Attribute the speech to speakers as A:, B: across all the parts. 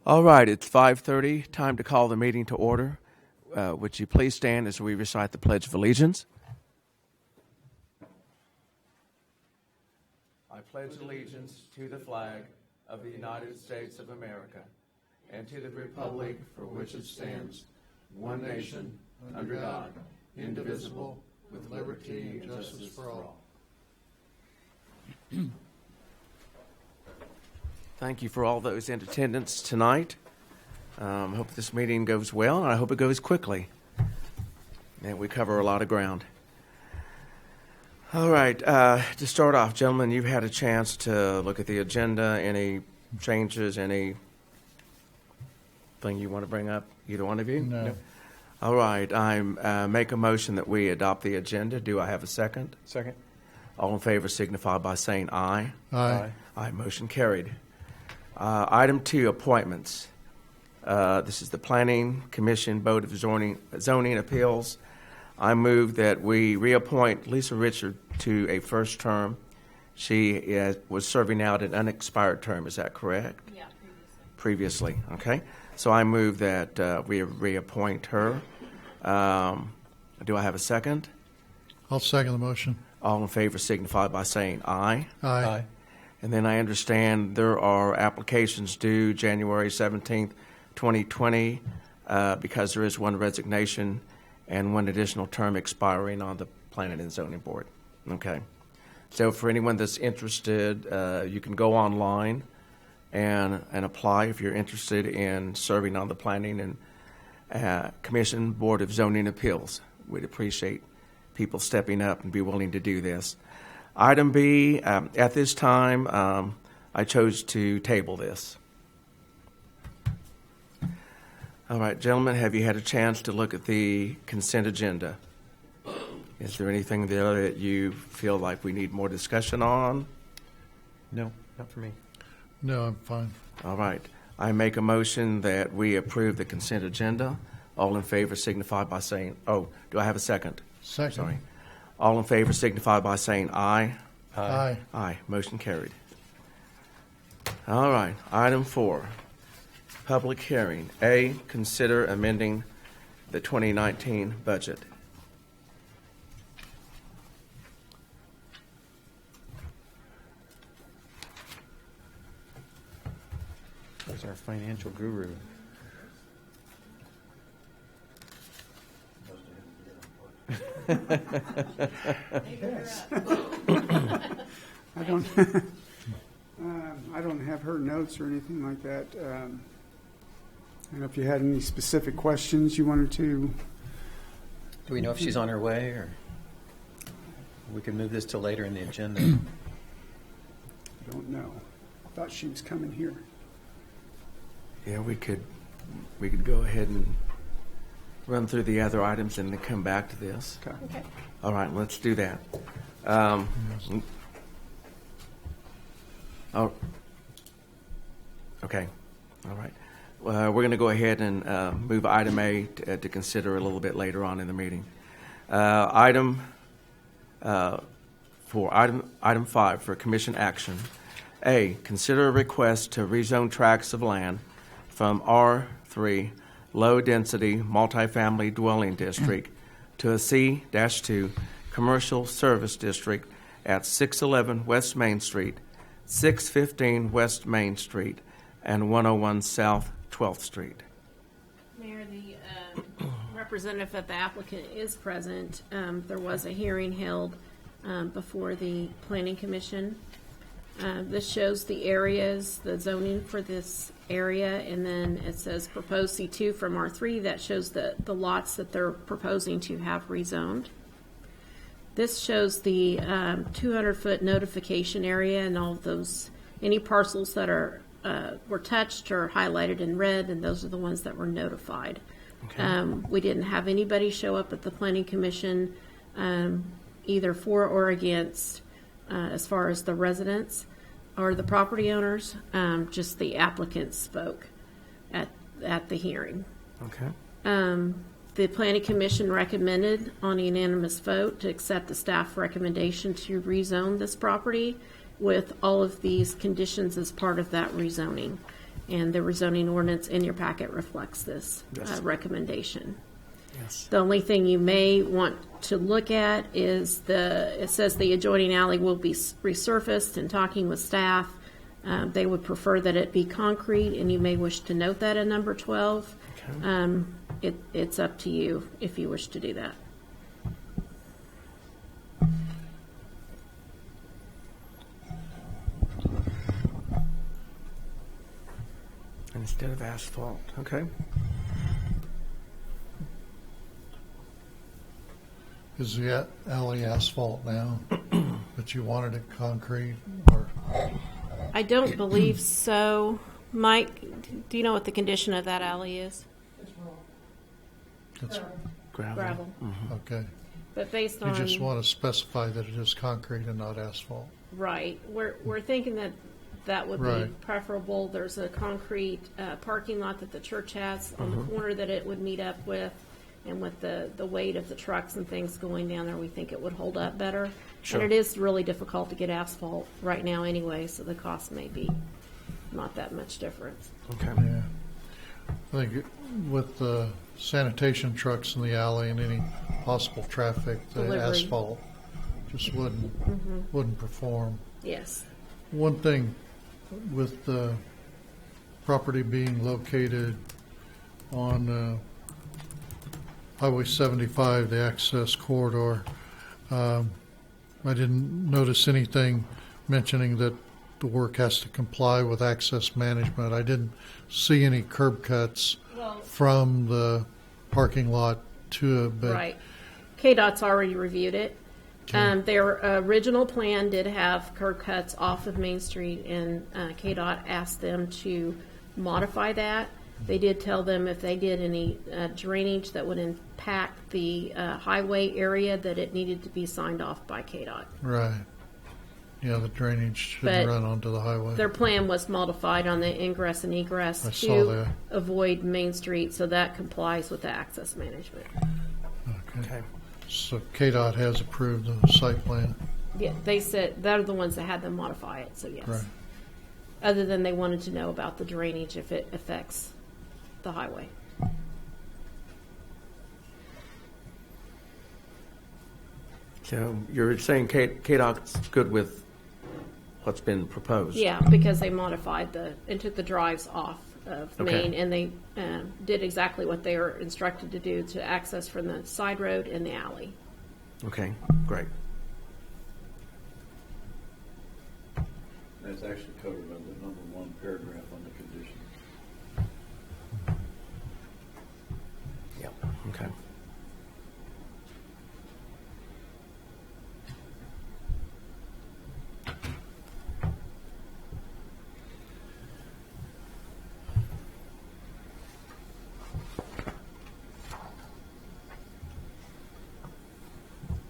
A: All right, it's 5:30. Time to call the meeting to order. Would you please stand as we recite the Pledge of Allegiance? I pledge allegiance to the flag of the United States of America and to the republic for which it stands, one nation, under God, indivisible, with liberty and justice for all. Thank you for all those in attendance tonight. I hope this meeting goes well, and I hope it goes quickly. And we cover a lot of ground. All right, to start off, gentlemen, you've had a chance to look at the agenda. Any changes, anything you want to bring up, either one of you?
B: No.
A: All right, I make a motion that we adopt the agenda. Do I have a second?
B: Second.
A: All in favor signify by saying aye.
B: Aye.
A: Aye, motion carried. Item 2, appointments. This is the Planning Commission Board of Zoning Appeals. I move that we reappoint Lisa Richard to a first term. She was serving out an unexpired term. Is that correct?
C: Yeah,
A: Previously, okay. So I move that we reappoint her. Do I have a second?
B: I'll second the motion.
A: All in favor signify by saying aye.
B: Aye.
A: And then I understand there are applications due January 17th, 2020, because there is one resignation and one additional term expiring on the Planning and Zoning Board. Okay. So for anyone that's interested, you can go online and apply if you're interested in serving on the Planning and Commission Board of Zoning Appeals. We'd appreciate people stepping up and be willing to do this. Item B, at this time, I chose to table this. All right, gentlemen, have you had a chance to look at the consent agenda? Is there anything there that you feel like we need more discussion on?
D: No, not for me.
B: No, I'm fine.
A: All right, I make a motion that we approve the consent agenda. All in favor signify by saying, do I have a second?
B: Second.
A: Sorry. All in favor signify by saying aye.
B: Aye.
A: Aye. Motion carried. All right. Item 4, public hearing. A, consider amending the 2019 budget.
D: There's our financial guru.
E: I don't have her notes or anything like that. I don't know if you had any specific questions you wanted to.
D: Do we know if she's on her way, or we can move this till later in the agenda?
E: I don't know. I thought she was coming here.
A: Yeah, we could go ahead and run through the other items and then come back to this.
E: Okay.
A: All right, let's do that. Okay. All right. We're going to go ahead and move item A to consider a little bit later on in the meeting. Item 5 for commission action. A, consider a request to rezone tracts of land from R3 low-density multifamily dwelling district to a C-2 commercial service district at 611 West Main Street, 615 West Main Street, and 101 South 12th Street.
C: Mayor, the representative of the applicant is present. There was a hearing held before the Planning Commission. This shows the areas, the zoning for this area, and then it says proposed C2 from R3. That shows the lots that they're proposing to have rezoned. This shows the 200-foot notification area and all of those, any parcels that were touched or highlighted in red, and those are the ones that were notified. Okay. We didn't have anybody show up at the Planning Commission either for or against as far as the residents or the property owners. Just the applicants spoke at the hearing.
A: Okay.
C: The Planning Commission recommended on a unanimous vote to accept the staff recommendation to rezone this property with all of these conditions as part of that rezoning. And the rezoning ordinance in your packet reflects this
A: Yes.
C: recommendation.
A: Yes.
C: The only thing you may want to look at is it says the adjoining alley will be resurfaced. And talking with staff, they would prefer that it be concrete, and you may wish to note that in number 12.
A: Okay.
C: It's up to you if you wish to do that.
A: Instead of asphalt, okay?
B: Is the alley asphalt now, but you wanted it concrete, or?
C: I don't believe so. Mike, do you know what the condition of that alley is?
B: It's,
C: Gravel.
B: okay.
C: But based
B: You
C: on,
B: just want to specify that it is concrete and not asphalt.
C: right, we're thinking that would be
B: Right.
C: preferable. There's a concrete parking lot that the church has on the corner that it would meet up with. And with the weight of the trucks and things going down there, we think it would hold up better.
A: Sure.
C: And it is really difficult to get asphalt right now anyway, so the cost may be not that much difference.
A: Okay.
B: Yeah. I think with the sanitation trucks in the alley and any possible traffic, the
C: Delivery.
B: asphalt just wouldn't perform.
C: Yes.
B: One thing with the property being located on Highway 75, the access corridor, I didn't notice anything mentioning that the work has to comply with access management. I didn't see any curb cuts from the parking lot to it, but
C: Right. KDOT's already reviewed it. Their original plan did have curb cuts off of Main Street, and KDOT asked them to modify that. They did tell them if they did any drainage that would impact the highway area, that it needed to be signed off by KDOT.
B: right. Yeah, the drainage shouldn't
C: But
B: run onto the highway.
C: Their plan was modified on the ingress and egress
B: I saw
C: to
B: that.
C: avoid Main Street, so that complies with the access management.
A: Okay.
B: So KDOT has approved the site plan.
C: Yeah, they said they're the ones that had them modify it, so yes.
B: Right.
C: Other than they wanted to know about the drainage if it affects the highway.
A: So you're saying KDOT's good with what's been proposed?
C: Yeah, because they modified and took the drives off of
A: Okay.
C: Main, and they did exactly what they were instructed to do to access from the side road and the alley.
A: Okay, great.
F: That's actually covered by the number 1 paragraph on the condition.
A: Yep, okay.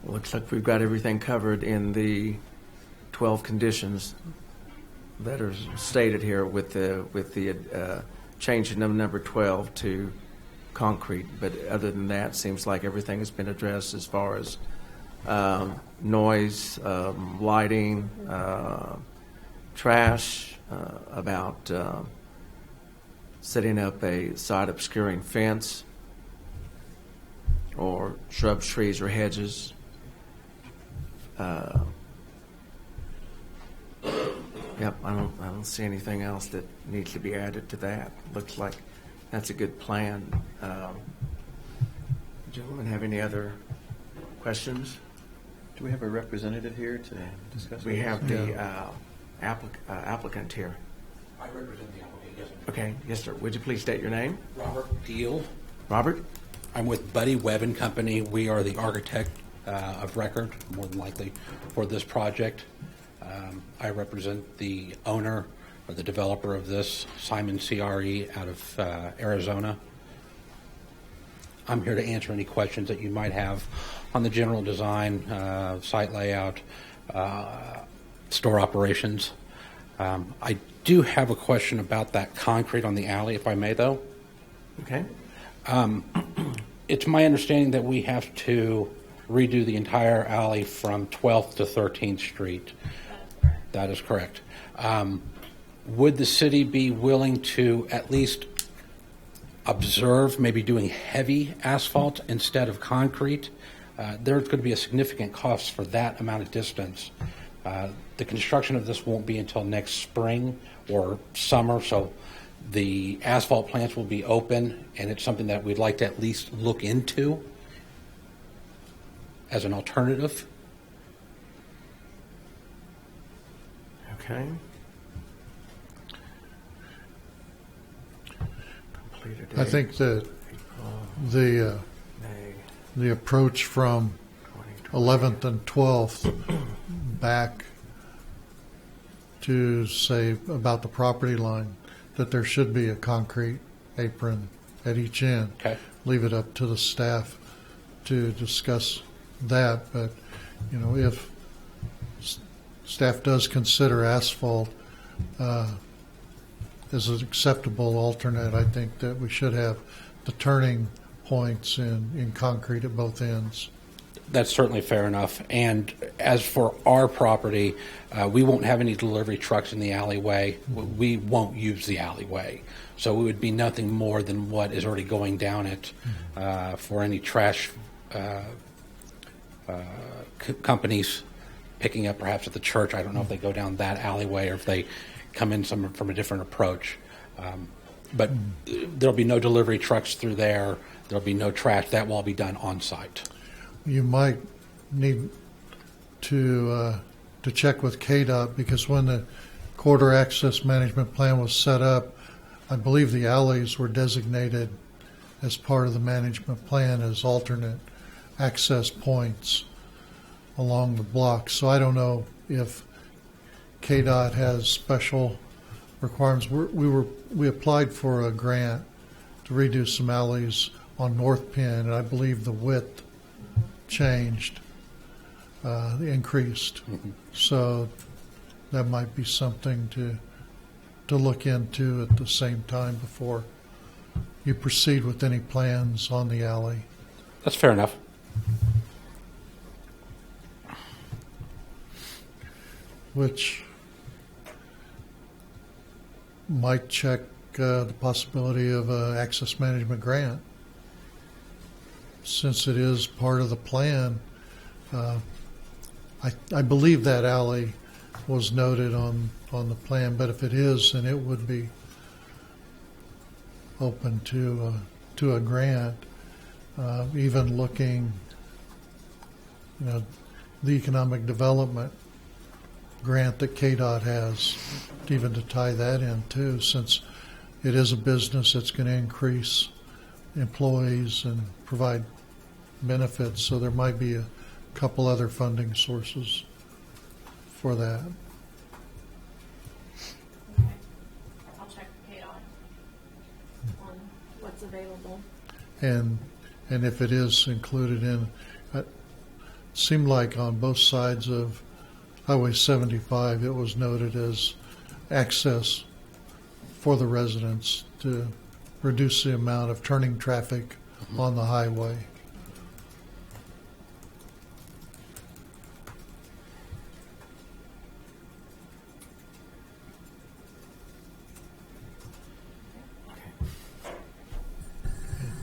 A: Looks like we've got everything covered in the 12 conditions that are stated here with the change in number 12 to concrete. But other than that, seems like everything has been addressed as far as noise, lighting, trash, about setting up a side obscuring fence or shrubs, trees, or hedges. Yep, I don't see anything else that needs to be added to that. Looks like that's a good plan. Gentlemen, have any other questions?
D: Do we have a representative here to discuss?
A: We
D: with
A: have
D: us?
A: the applicant here.
G: I represent the applicant, yes, ma'am.
A: Okay, yes, sir. Would you please state your name?
G: Robert Deal.
A: Robert?
G: I'm with Buddy Webb and Company. We are the architect of record, more than likely, for this project. I represent the owner or the developer of this, Simon CRE, out of Arizona. I'm here to answer any questions that you might have on the general design, site layout, store operations. I do have a question about that concrete on the alley, if I may, though.
A: Okay.
G: It's my understanding that we have to redo the entire alley from 12th to 13th Street. That is correct. Would the city be willing to at least observe maybe doing heavy asphalt instead of concrete? There's going to be a significant cost for that amount of distance. The construction of this won't be until next spring or summer, so the asphalt plants will be open, and it's something that we'd like to at least look into as an alternative.
A: Okay. Completed
B: I
A: date,
B: think that
A: April,
B: the
A: May
B: approach from
A: 2020.
B: 11th and 12th back to say about the property line, that there should be a concrete apron at each end.
G: Okay.
B: Leave it up to the staff to discuss that, but, you know, if staff does consider asphalt as an acceptable alternate, I think that we should have the turning points in concrete at both ends.
G: That's certainly fair enough. And as for our property, we won't have any delivery trucks in the alleyway. We won't use the alleyway. So it would be nothing more than what is already going down it for any trash companies picking up perhaps at the church. I don't know if they go down that alleyway or if they come in from a different approach. But there'll be no delivery trucks through there. There'll be no trash. That will all be done on site.
B: You might need to check with KDOT, because when the corridor access management plan was set up, I believe the alleys were designated as part of the management plan as alternate access points along the block. So I don't know if KDOT has special requirements. We applied for a grant to redo some alleys on North Penn, and I believe the width changed, increased. So that might be something to look into at the same time before you proceed with any plans on the alley.
G: That's fair enough.
B: Which might check the possibility of an access management grant. Since it is part of the plan, I believe that alley was noted on the plan, but if it is, then it would be open to a grant. Even looking, the economic development grant that KDOT has, even to tie that in too, since it is a business that's going to increase employees and provide benefits. So there might be a couple other funding sources for that.
C: Okay. I'll check with KDOT on what's available.
B: And if it is included in, it seemed like on both sides of Highway 75, it was noted as access for the residents to reduce the amount of turning traffic on the highway.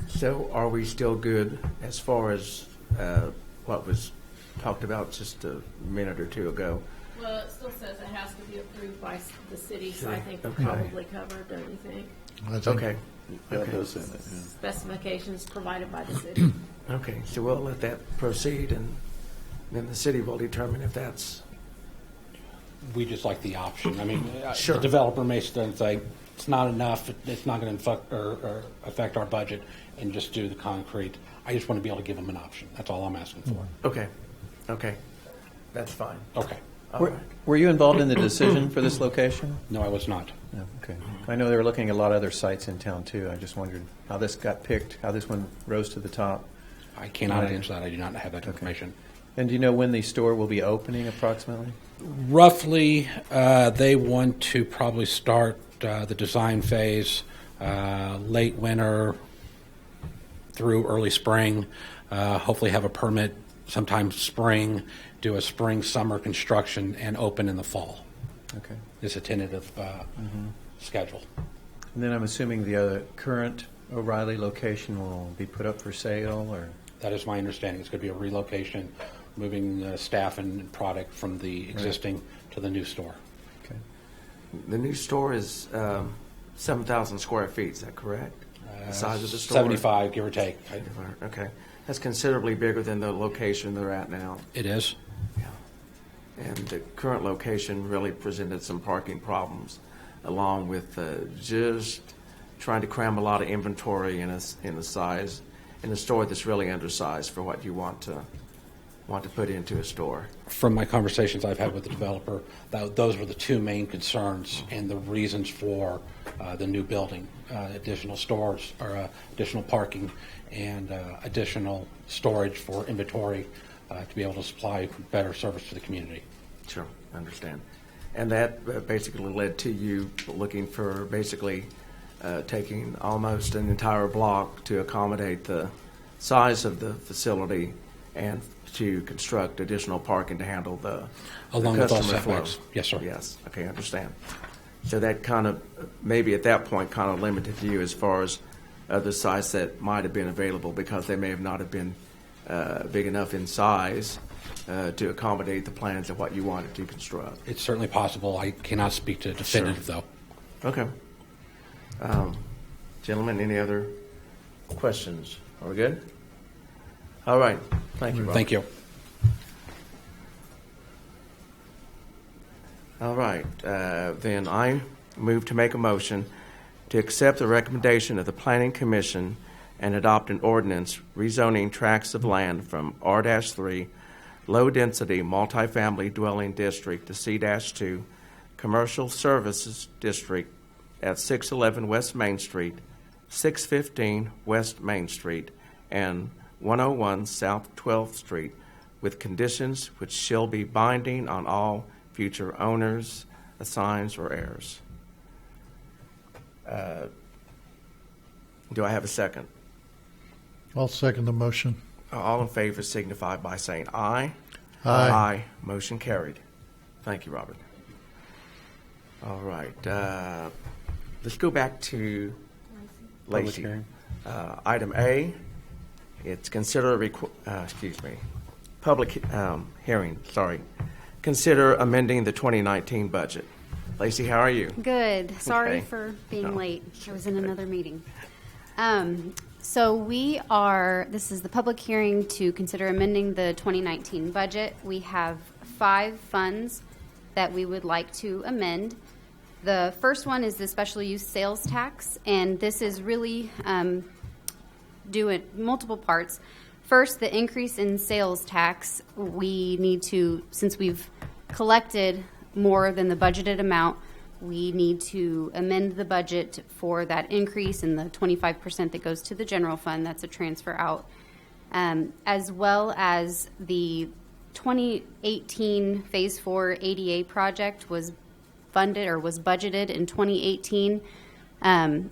A: So are we still good as far as what was talked about just a minute or two ago?
C: Well, it still says it has to be approved by the city, so I think we're
A: Okay.
C: probably covered, don't you think?
B: I think
A: Okay.
F: Yeah, it
A: Okay.
F: does say that, yeah.
C: Specifications provided by the city.
A: Okay, so we'll let that proceed, and then the city will determine if that's,
G: We just like the option. I mean,
A: Sure.
G: the developer may then say, it's not enough, it's not going to affect our budget, and just do the concrete. I just want to be able to give them an option. That's all I'm asking for.
A: okay, that's fine.
G: Okay.
A: All
D: Were,
A: right.
D: were you involved in the decision for this location?
G: No, I was not.
D: No, okay. I know they were looking at a lot of other sites in town too. I just wondered how this got picked, how this one rose to the top.
G: I cannot
D: Right.
G: answer that. I do not have that
D: Okay.
G: information.
D: And do you know when the store will be opening approximately?
G: Roughly, they want to probably start the design phase late winter through early spring. Hopefully have a permit sometime spring, do a spring, summer construction, and open in the fall.
D: Okay.
G: It's a tentative schedule.
D: And then I'm assuming the other current O'Reilly location will be put up for sale, or?
G: That is my understanding. It's going to be a relocation, moving staff and product from the existing to the new store.
D: Okay.
A: The new store is 7,000 square feet, is that correct? The size of the store?
G: 75, give or take.
A: Okay. That's considerably bigger than the location they're at now.
G: It is.
A: And the current location really presented some parking problems, along with just trying to cram a lot of inventory in a size, in a store that's really undersized for what you want to put into a store.
G: From my conversations I've had with the developer, those were the two main concerns and the reasons for the new building: additional stores or additional parking and additional storage for inventory to be able to supply better service to the community.
A: Sure, I understand. And that basically led to you looking for basically taking almost an entire block to accommodate the size of the facility and to construct additional parking to handle the
G: Along with all
A: customer flow.
G: setbacks. Yes, sir.
A: Yes, okay, I understand. So that kind of, maybe at that point, kind of limited you as far as other sites that might have been available because they may have not have been big enough in size to accommodate the plans of what you wanted to construct.
G: It's certainly possible. I cannot speak to definitive, though.
A: Okay. Gentlemen, any other questions? Are we good? All right. Thank you, Bob.
G: Thank you.
A: All right. Then I move to make a motion to accept the recommendation of the Planning Commission and adopt an ordinance rezoning tracts of land from R-3 low-density multifamily dwelling district to C-2 commercial services district at 611 West Main Street, 615 West Main Street, and 101 South 12th Street, with conditions which shall be binding on all future owners, assigns, or heirs. Do I have a second?
B: I'll second the motion.
A: All in favor signify by saying aye.
B: Aye.
A: Motion carried. Thank you, Robert. All right. Let's go back to
D: Public
A: Lacey.
D: hearing.
A: Item A, it's consider public hearing. Sorry, consider amending the 2019 budget. Lacey, how are you?
H: Good. Sorry
A: Okay.
H: for being
A: No.
H: late. I was in another meeting. So this is the public hearing to consider amending the 2019 budget. We have 5 funds that we would like to amend. The first one is the special use sales tax, and this is really doing multiple parts. First, the increase in sales tax, we need to, since we've collected more than the budgeted amount, we need to amend the budget for that increase in the 25% that goes to the general fund. That's a transfer out. As well as the 2018 Phase 4 ADA project was funded or was budgeted in 2018.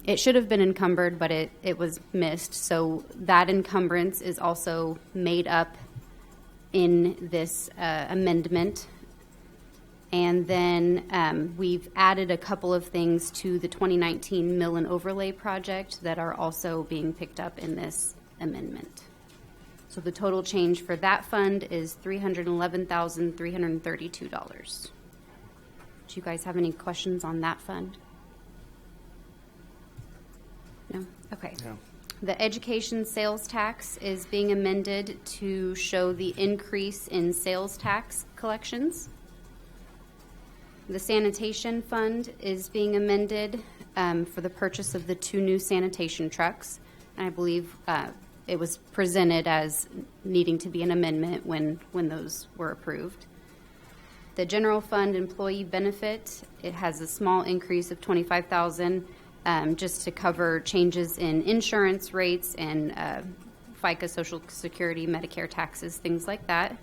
H: It should have been encumbered, but it was missed. So that encumbrance is also made up in this amendment. And then we've added a couple of things to the 2019 mill and overlay project that are also being picked up in this amendment. So the total change for that fund is $311,332. Do you guys have any questions on that fund? No? Okay.
A: No.
H: The education sales tax is being amended to show the increase in sales tax collections. The sanitation fund is being amended for the purchase of the 2 new sanitation trucks. And I believe it was presented as needing to be an amendment when those were approved. The general fund employee benefit, it has a small increase of $25,000 just to cover changes in insurance rates and FICA, Social Security, Medicare taxes, things like that.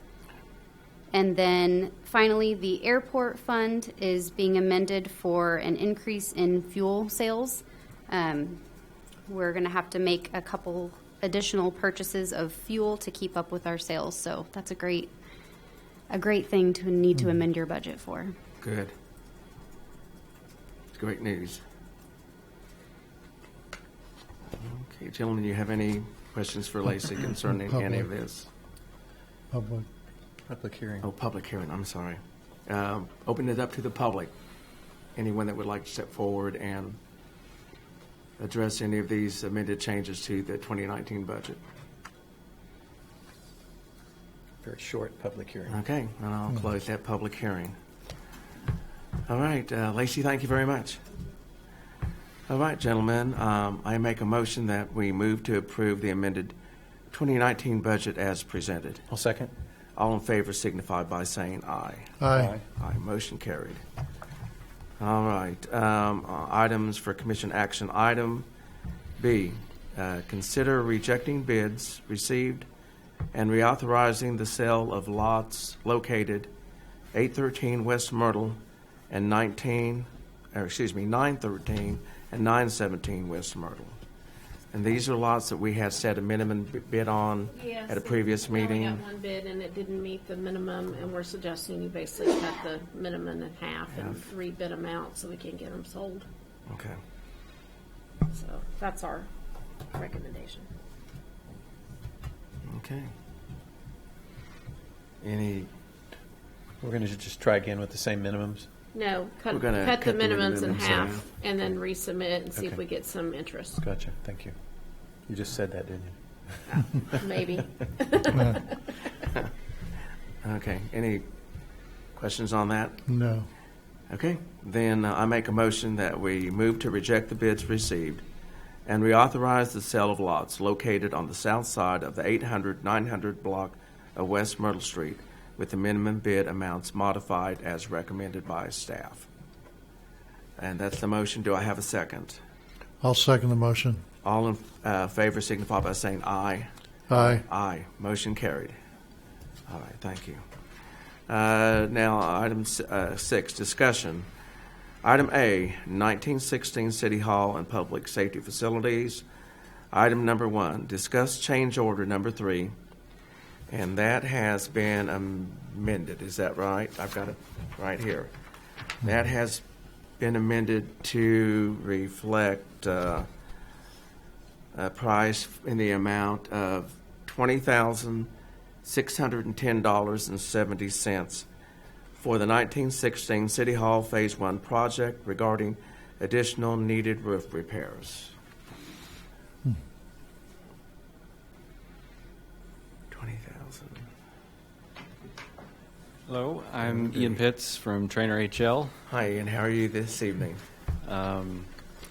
H: And then finally, the airport fund is being amended for an increase in fuel sales. We're going to have to make a couple additional purchases of fuel to keep up with our sales. So that's a great thing to need to amend your budget for.
A: Good. great news. Okay, gentlemen, you have any questions for Lacey concerning any of this?
B: Public.
D: Public hearing.
A: Oh, public hearing, I'm sorry. Open it up to the public. Anyone that would like to step forward and address any of these amended changes to the 2019 budget.
D: Very short public hearing.
A: Okay, and I'll close that public hearing. All right, Lacey, thank you very much. All right, gentlemen, I make a motion that we move to approve the amended 2019 budget as presented.
D: I'll second.
A: All in favor signify by saying aye.
B: Aye.
A: Aye, motion carried. All right, items for commission action. Item B, consider rejecting bids received and reauthorizing the sale of lots located 813 West Myrtle and 913 and 917 West Myrtle. And these are lots that we had set a minimum bid on
C: Yes,
A: at a previous
C: we only
A: meeting.
C: got one bid, and it didn't meet the minimum, and we're suggesting you basically cut the minimum in half and rebid them out so we can get them sold.
A: Okay.
C: So that's our recommendation.
A: Okay. Any,
D: We're going to just try again with the same minimums.
C: No, cut
A: We're gonna
C: the
A: cut the
C: minimums in
A: minimums in
C: half
A: half.
C: and then resubmit and see if
D: Okay.
C: we get some interest,
D: Gotcha. Thank you. You just said that, didn't you?
C: maybe.
A: okay, any questions on that?
B: No.
A: Okay, then I make a motion that we move to reject the bids received and reauthorize the sale of lots located on the south side of the 800-900 block of West Myrtle Street with the minimum bid amounts modified as recommended by staff. And that's the motion. Do I have a second?
B: I'll second the motion.
A: All in favor signify by saying aye.
B: Aye.
A: Aye. Motion carried. All right, thank you. Now, item 6, discussion. Item A, 1916 City Hall and Public Safety Facilities. Item number 1, discuss change order number 3, and that has been amended. Is that right? I've got it right here. That has been amended to reflect a price in the amount of $20,610.70 for the 1916 City Hall Phase 1 project regarding additional needed roof repairs. 20,000.
I: Hello, I'm Ian Pitts from Trainer HL.
A: Hi, and how are you this evening?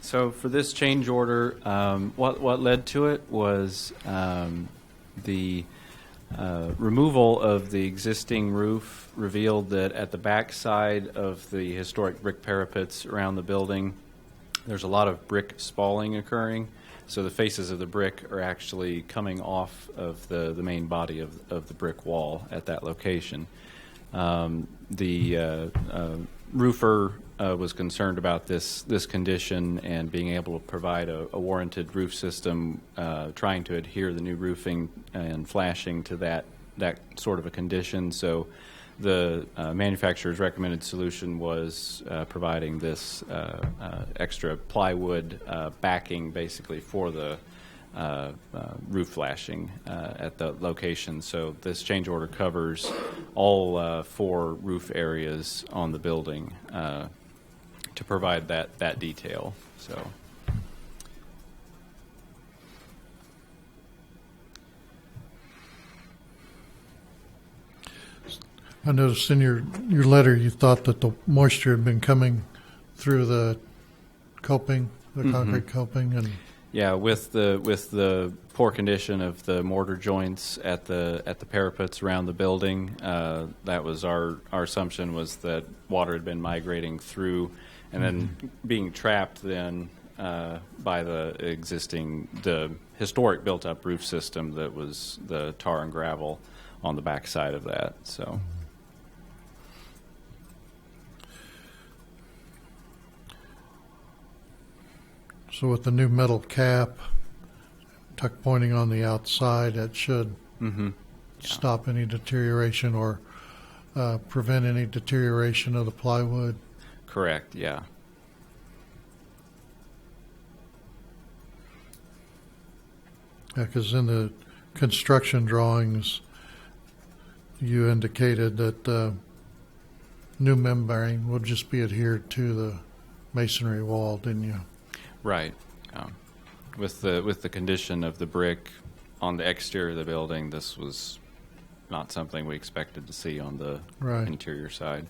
I: So for this change order, what led to it was the removal of the existing roof revealed that at the back side of the historic brick parapets around the building, there's a lot of brick spalling occurring. So the faces of the brick are actually coming off of the main body of the brick wall at that location. The roofer was concerned about this condition and being able to provide a warranted roof system, trying to adhere the new roofing and flashing to that sort of a condition. So the manufacturer's recommended solution was providing this extra plywood backing basically for the roof flashing at the location. So this change order covers all 4 roof areas on the building to provide that detail. So.
B: I noticed in your letter you thought that the moisture had been coming through the coping, the concrete coping, and
I: Yeah, with the poor condition of the mortar joints at the parapets around the building, that was our assumption was that water had been migrating through, and then being trapped then by the historic built up roof system that was the tar and gravel on the back side of that. So.
B: so with the new metal cap, tuck pointing on the outside, that should stop any deterioration or prevent any deterioration of the plywood.
I: Correct, yeah.
B: Because in the construction drawings, you indicated that new membrane will just be adhered to the masonry wall, didn't you?
I: Right. With the condition of the brick on the exterior of the building, this was not something we expected to see on the
B: Right.
I: interior side.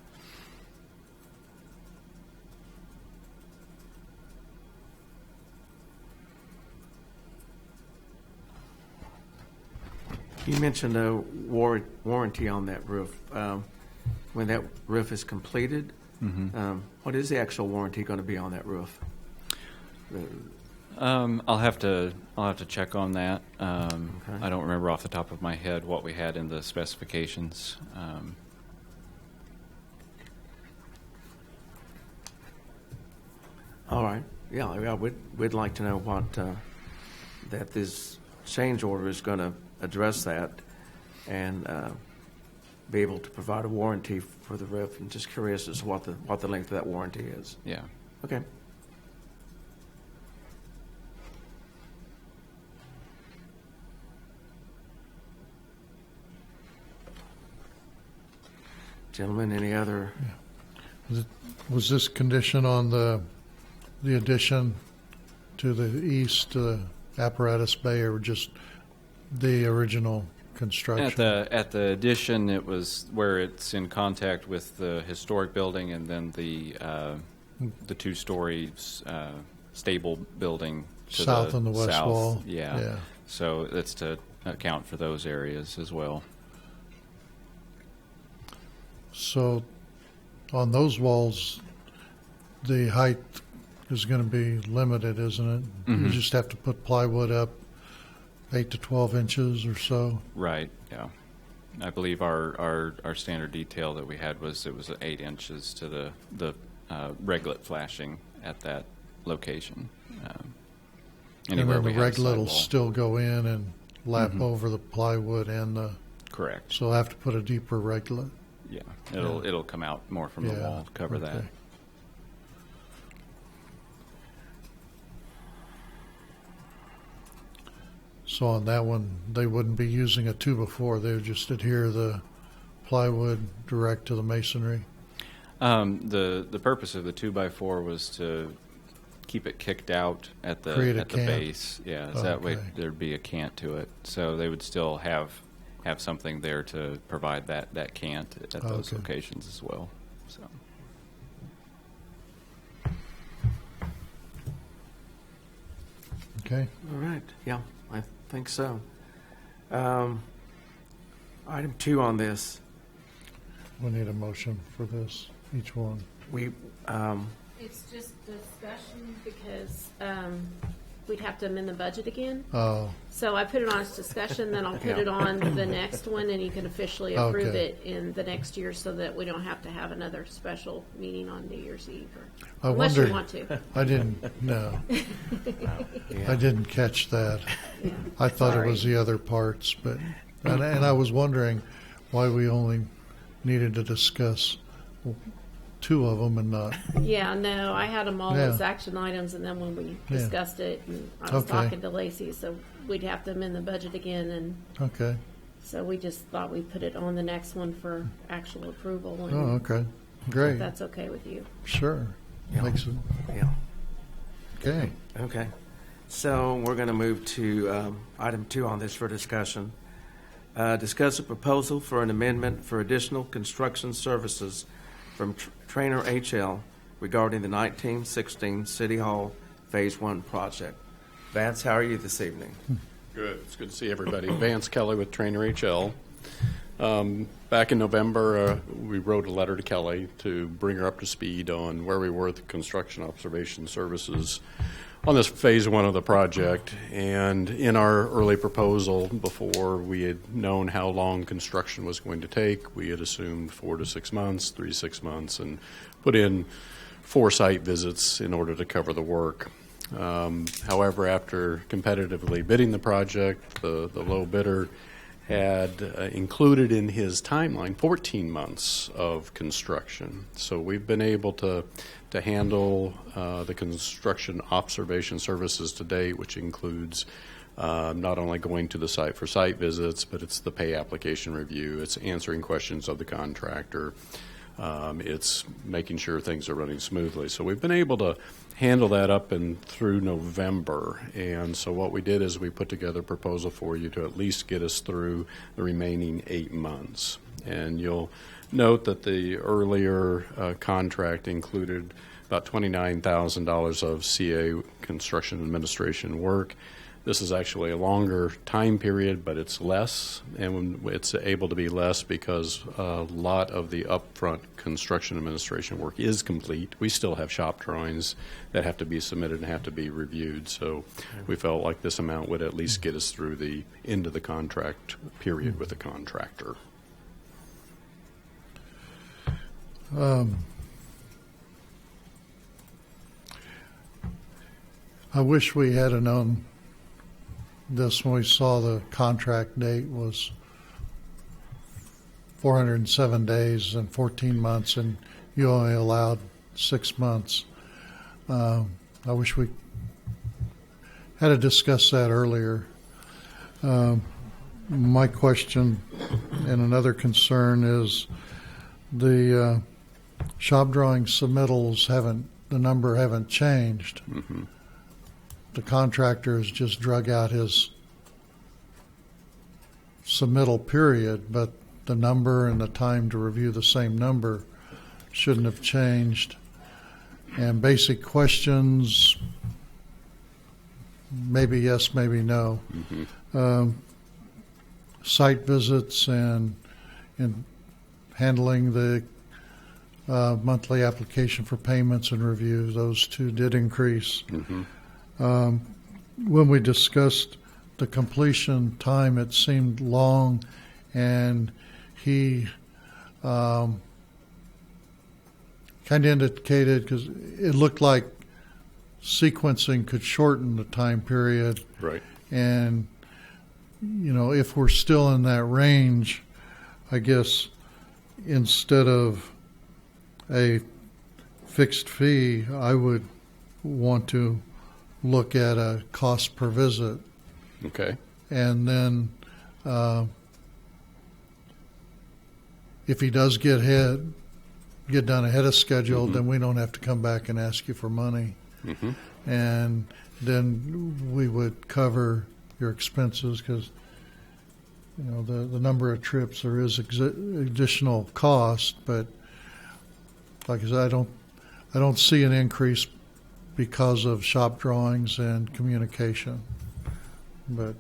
A: You mentioned a warranty on that roof. When that roof is completed, what is the actual warranty going to be on that roof?
I: I'll have to check on that. I don't remember off the top of my head what we had in the specifications.
A: All right. Yeah, we'd like to know what that this change order is going to address that and be able to provide a warranty for the roof. I'm just curious as to what the length of that warranty is.
I: Yeah.
A: Okay. Gentlemen, any other?
B: Was this condition on the addition to the east apparatus bay, or just the original construction?
I: At the addition, it was where it's in contact with the historic building, and then the 2-story stable building to
B: South
I: the
B: on the west
I: south.
B: wall.
I: Yeah.
B: Yeah.
I: So it's to account for those areas as well.
B: So on those walls, the height is going to be limited, isn't it? You just have to put plywood up 8 to 12 inches or so.
I: Right. Yeah. I believe our standard detail that we had was 8 inches to the reglet flashing at that location.
B: And then the reglet will still go in and lap over the plywood and the.
I: Correct.
B: So I have to put a deeper reglet.
I: Yeah. It'll come out more from the wall to cover that.
B: Okay. So on that one, they wouldn't be using a 2x4. They would just adhere the plywood direct to the masonry.
I: The purpose of the 2x4 was to keep it kicked out at the
B: Create a
I: at the
B: cant.
I: base. Yeah, so that way
B: Okay.
I: there'd be a cant to it. So they would still have something there to provide that cant at those
B: Okay.
I: locations as well. So
B: Okay.
A: All right. Yeah, I think so. Item 2 on this,
B: We need a motion for this, each one.
A: we
C: It's just discussion because we'd have to amend the budget again.
B: Oh,
C: So I put it on as discussion, then I'll put it on the next one, and you can officially approve
B: Okay.
C: it in the next year so that we don't have to have another special meeting on New Year's Eve,
B: I
C: or unless
B: wondered.
C: you want to.
B: I didn't, no.
A: yeah.
B: I didn't catch that.
C: Yeah.
B: I thought
C: Sorry.
B: it was the other parts, but, and I was wondering why we only needed to discuss 2 of them and not,
C: Yeah, no, I had them all
B: Yeah.
C: as action items, and then when we
B: Yeah.
C: discussed it, and I was
B: Okay.
C: talking to Lacey, so we'd have to amend the budget again, and
B: okay.
C: so we just thought we'd put it on the next one for actual approval,
B: Oh,
C: and
B: okay.
C: if
B: Great.
C: that's okay with you.
B: Sure.
A: Yeah.
B: Makes it,
A: Yeah.
B: okay.
A: Okay. So we're going to move to item 2 on this for discussion. Discuss a proposal for an amendment for additional construction services from Trainer HL regarding the 1916 City Hall Phase 1 project. Vance, how are you this evening?
J: Good. It's good to see everybody. Vance Kelly with Trainer HL. Back in November, we wrote a letter to Kelly to bring her up to speed on where we were with the construction observation services on this phase 1 of the project. And in our early proposal, before we had known how long construction was going to take, we had assumed 4 to 6 months, 3 to 6 months, and put in 4 site visits in order to cover the work. However, after competitively bidding the project, the low bidder had included in his timeline 14 months of construction. So we've been able to handle the construction observation services to date, which includes not only going to the site for site visits, but it's the pay application review, it's answering questions of the contractor, it's making sure things are running smoothly. So we've been able to handle that up and through November. And so what we did is we put together a proposal for you to at least get us through the remaining 8 months. And you'll note that the earlier contract included about $29,000 of CA construction administration work. This is actually a longer time period, but it's less, and it's able to be less because a lot of the upfront construction administration work is complete. We still have shop drawings that have to be submitted and have to be reviewed, so we felt like this amount would at least get us through the end of the contract period with the contractor.
B: I wish we had known this when we saw the contract date was 407 days and 14 months, and you only allowed 6 months. I wish we had to discuss that earlier. My question and another concern is the shop drawing submittals the number haven't changed.
J: Mm-hmm.
B: The contractor has just drug out his submittal period, but the number and the time to review the same number shouldn't have changed. And basic questions, maybe yes, maybe no.
J: Mm-hmm.
B: Site visits and handling the monthly application for payments and review, those two did increase.
J: Mm-hmm.
B: When we discussed the completion time, it seemed long, and he kind of indicated, because it looked like sequencing could shorten the time period.
J: Right.
B: And, if we're still in that range, I guess instead of a fixed fee, I would want to look at a cost per visit.
J: Okay.
B: And then if he does get done ahead of schedule,
J: Mm-hmm.
B: then we don't have to come back and ask you for money.
J: Mm-hmm.
B: And then we would cover your expenses, because the number of trips, there is additional cost, but like I said, I don't see an increase because of shop drawings and communication. But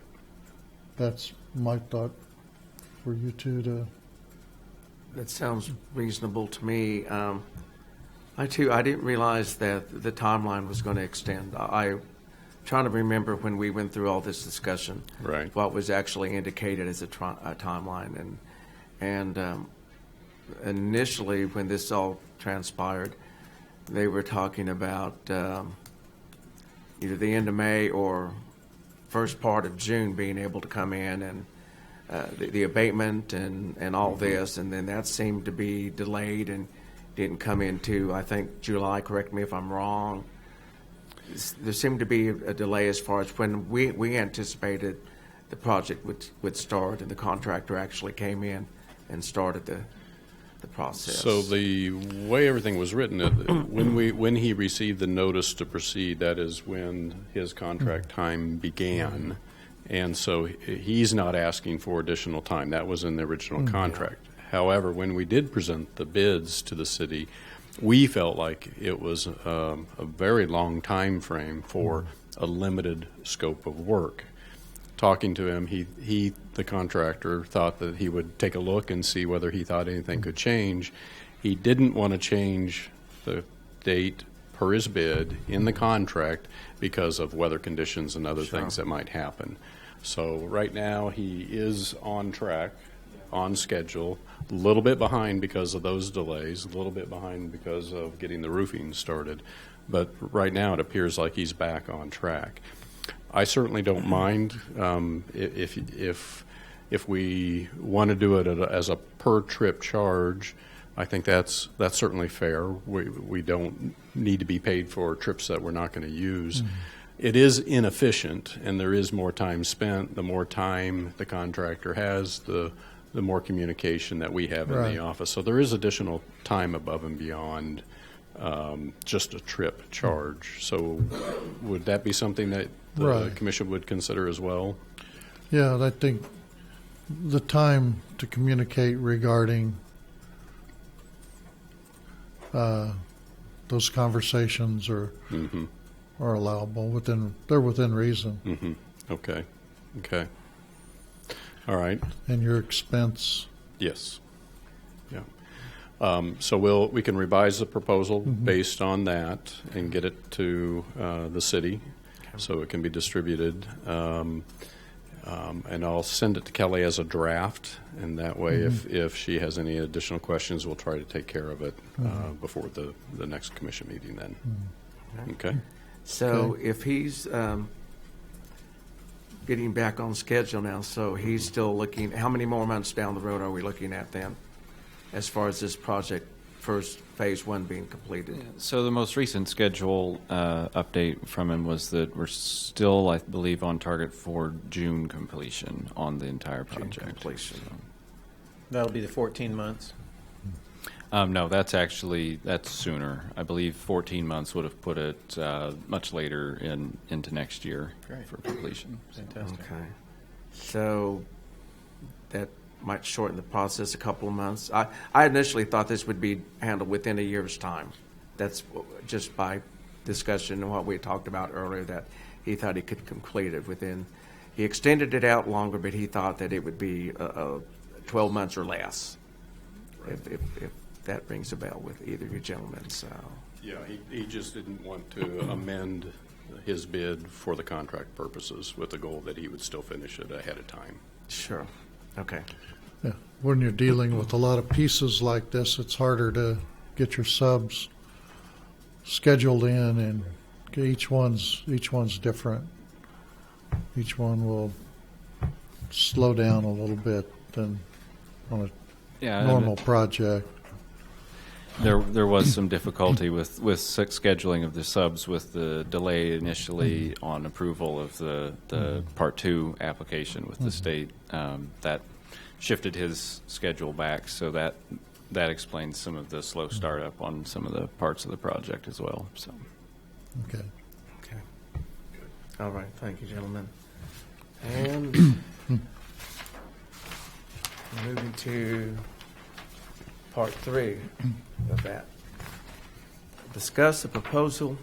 B: that's my thought for you two to.
A: That sounds reasonable to me. I didn't realize that the timeline was going to extend. I'm trying to remember when we went through all this discussion,
J: Right.
A: what was actually indicated as a timeline. And initially, when this all transpired, they were talking about either the end of May or first part of June being able to come in and the abatement and all this, and then that seemed to be delayed and didn't come into, I think, July. Correct me if I'm wrong. There seemed to be a delay as far as when we anticipated the project would start, and the contractor actually came in and started the process.
J: So the way everything was written, when he received the notice to proceed, that is when his contract time began. And so he's not asking for additional time. That was in the original contract. However, when we did present the bids to the city, we felt like it was a very long time frame for a limited scope of work. Talking to him, the contractor, thought that he would take a look and see whether he thought anything could change. He didn't want to change the date per his bid in the contract because of weather conditions and other things that might happen. So right now he is on track, on schedule, a little bit behind because of those delays, a little bit behind because of getting the roofing started. But right now it appears like he's back on track. I certainly don't mind if we want to do it as a per trip charge. I think that's certainly fair. We don't need to be paid for trips that we're not going to use. it is inefficient, and there is more time spent. The more time the contractor has, the more communication that we have in
B: Right.
J: the office. So there is additional time above and beyond just a trip charge. So would that be something that the
B: Right.
J: commission would consider as well?
B: Yeah, I think the time to communicate regarding those conversations are allowable they're within reason.
J: Okay. Okay. All right.
B: And your expense,
J: Yes. Yeah. So we can revise the proposal based on that and get it to the city so it can be distributed. And I'll send it to Kelly as a draft, and that way, if she has any additional questions, we'll try to take care of it before the next commission meeting then. Okay?
A: So if he's getting back on schedule now, so he's still looking, how many more months down the road are we looking at then, as far as this project, first phase one being completed?
I: So the most recent schedule update from him was that we're still, I believe, on target for June completion on the entire
A: June
I: project.
A: completion.
D: That'll be the 14 months.
I: No, that's sooner. I believe 14 months would have put it much later into next year
D: Great.
I: for completion.
D: Fantastic.
A: Okay. So that might shorten the process a couple of months. I initially thought this would be handled within a year's time. That's just by discussion and what we talked about earlier, that he thought he could complete it within. He extended it out longer, but he thought that it would be 12 months or less. If that rings a bell with either of you gentlemen, so.
J: Yeah, he just didn't want to amend his bid for the contract purposes with the goal that he would still finish it ahead of time.
A: Sure. Okay.
B: yeah, when you're dealing with a lot of pieces like this, it's harder to get your subs scheduled in, and each one's different. Each one will slow down a little bit than on a
I: Yeah,
B: normal project.
I: There was some difficulty with scheduling of the subs with the delay initially on approval of the Part 2 application with the state. That shifted his schedule back, so that explains some of the slow startup on some of the parts of the project as well. So,
B: Okay.
A: Okay. All right. Thank you, gentlemen. And moving to part 3 of that. Discuss a proposal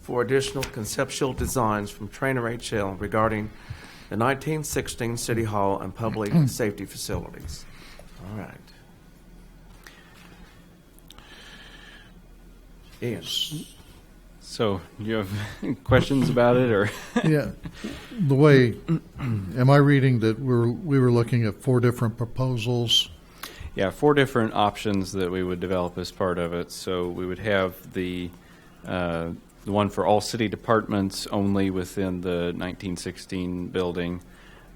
A: for additional conceptual designs from Trainer HL regarding the 1916 City Hall and public safety facilities. All right. Ian.
I: so you have questions about it, or?
B: Yeah, the way, am I reading that we were looking at 4 different proposals?
I: Yeah, 4 different options that we would develop as part of it. So we would have the one for all city departments only within the 1916 building,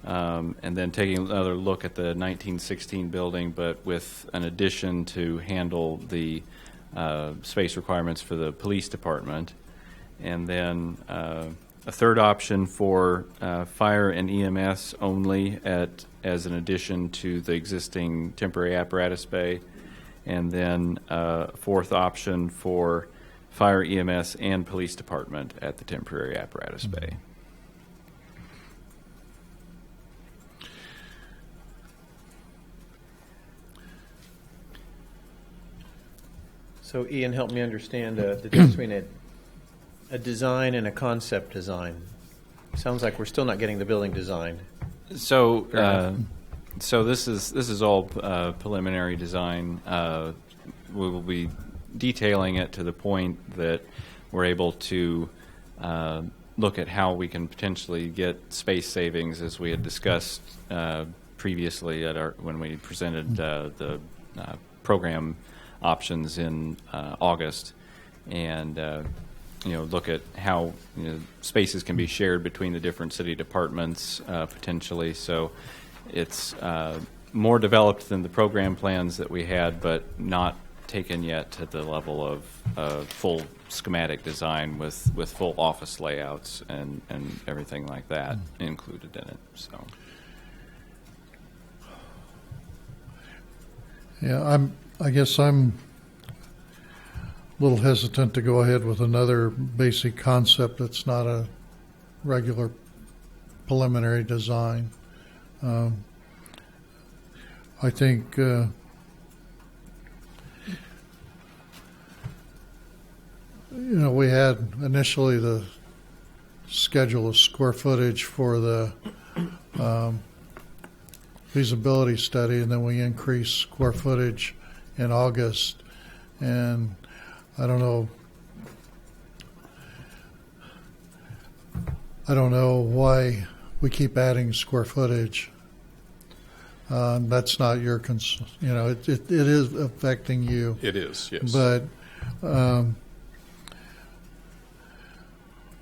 I: and then taking another look at the 1916 building, but with an addition to handle the space requirements for the police department. And then a third option for fire and EMS only as an addition to the existing temporary apparatus bay. And then a fourth option for fire, EMS, and police department at the temporary apparatus bay.
D: So Ian, help me understand the difference between a design and a concept design. Sounds like we're still not getting the building designed.
I: So, so this is all preliminary design. We will be detailing it to the point that we're able to look at how we can potentially get space savings, as we had discussed previously when we presented the program options in August, and look at how spaces can be shared between the different city departments potentially. So it's more developed than the program plans that we had, but not taken yet to the level of full schematic design with full office layouts and everything like that included in it. So
B: Yeah, I guess I'm a little hesitant to go ahead with another basic concept that's not a regular preliminary design. I think we had initially the schedule of square footage for the feasibility study, and then we increased square footage in August. And I don't know why we keep adding square footage. That's not your concern. It is affecting you.
J: It is, yes.
B: But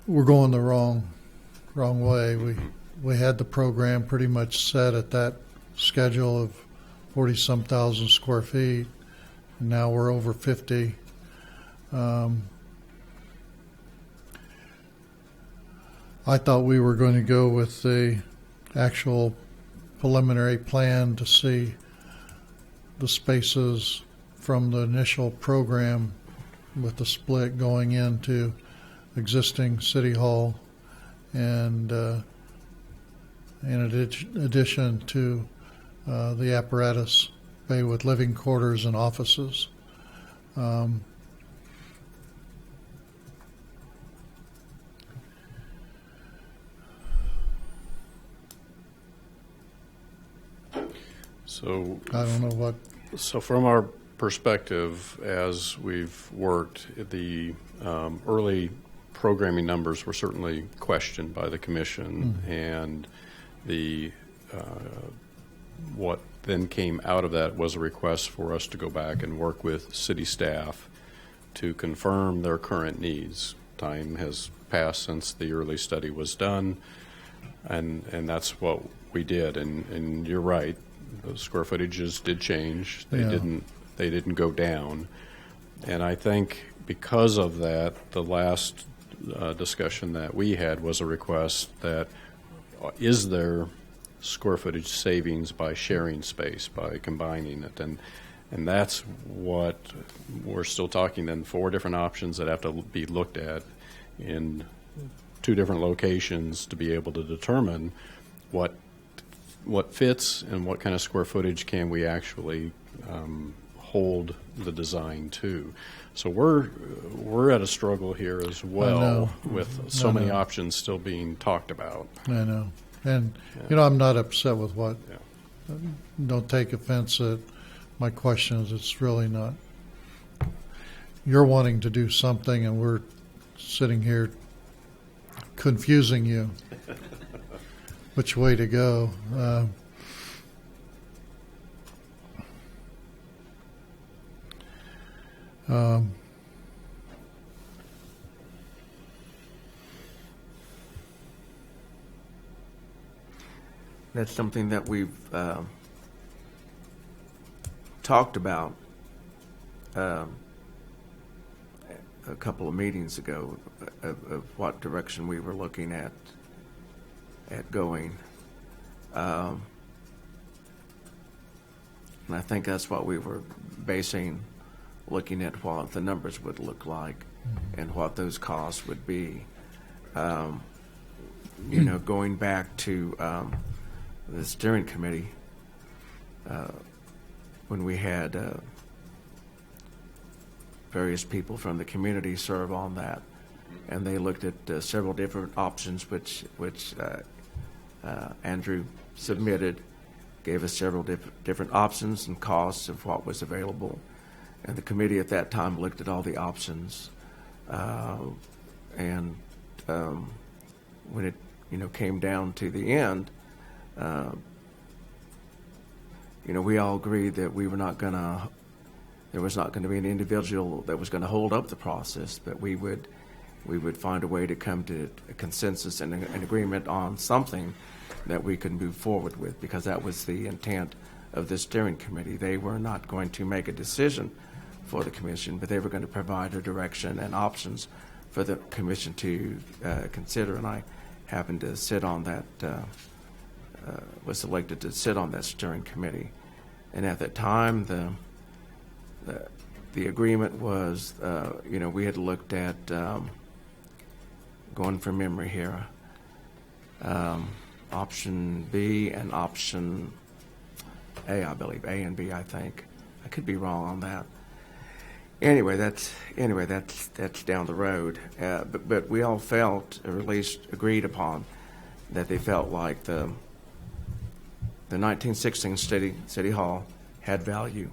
B: we're going the wrong way. We had the program pretty much set at that schedule of 40-some thousand square feet. And now we're over 50. I thought we were going to go with the actual preliminary plan to see the spaces from the initial program with the split going into existing City Hall and in addition to the apparatus bay with living quarters and offices.
J: So
B: I don't know what.
J: So from our perspective, as we've worked, the early programming numbers were certainly questioned by the commission, and the what then came out of that was a request for us to go back and work with city staff to confirm their current needs. Time has passed since the early study was done, and that's what we did. And you're right. The square footages did change. They didn't go down. And I think because of that, the last discussion that we had was a request that is there square footage savings by sharing space, by combining it, and that's what we're still talking. Then 4 different options that have to be looked at in 2 different locations to be able to determine what fits and what kind of square footage can we actually hold the design to. So we're at a struggle here as well with so many options still being talked about.
B: I know. And, I'm not upset with what.
J: Yeah.
B: Don't take offense at my questions. It's really not. You're wanting to do something, and we're sitting here confusing you. Which way to go?
A: That's something that we've talked about a couple of meetings ago of what direction we were looking at going. And I think that's what we were looking at what the numbers would look like and what those costs would be. Going back to the steering committee, when we had various people from the community serve on that, and they looked at several different options, which Andrew submitted, gave us several different options and costs of what was available. And the committee at that time looked at all the options. And when it came down to the end, we all agreed that there was not going to be an individual that was going to hold up the process, but we would find a way to come to a consensus and an agreement on something that we could move forward with, because that was the intent of the steering committee. They were not going to make a decision for the commission, but they were going to provide a direction and options for the commission to consider, and I happened to sit on that, was selected to sit on that steering committee. And at that time, the agreement was, we had looked at, going from memory here, option B and option A, I believe, A and B, I think. I could be wrong on that. Anyway, that's down the road. But we all felt, or at least agreed upon, that they felt like the 1916 City Hall had value,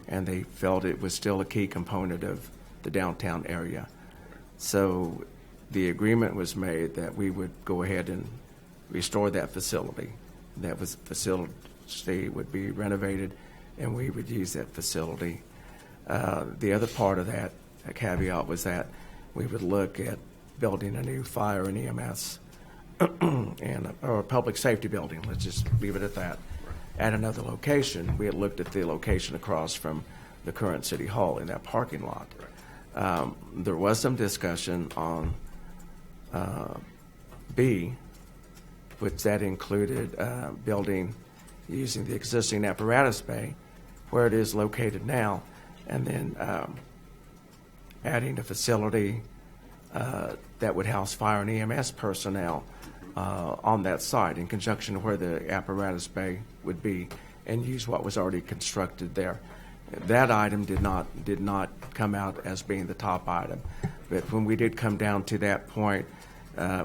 A: and they felt it was still a key component of the downtown area. So the agreement was made that we would go ahead and restore that facility. That facility would be renovated, and we would use that facility. The other part of that caveat was that we would look at building a new fire and EMS or a public safety building, let's just leave it at that, at another location. We had looked at the location across from the current City Hall in that parking lot. There was some discussion on B, which that included building using the existing apparatus bay where it is located now, and then adding a facility that would house fire and EMS personnel on that site in conjunction where the apparatus bay would be, and use what was already constructed there. That item did not come out as being the top item, but when we did come down to that point,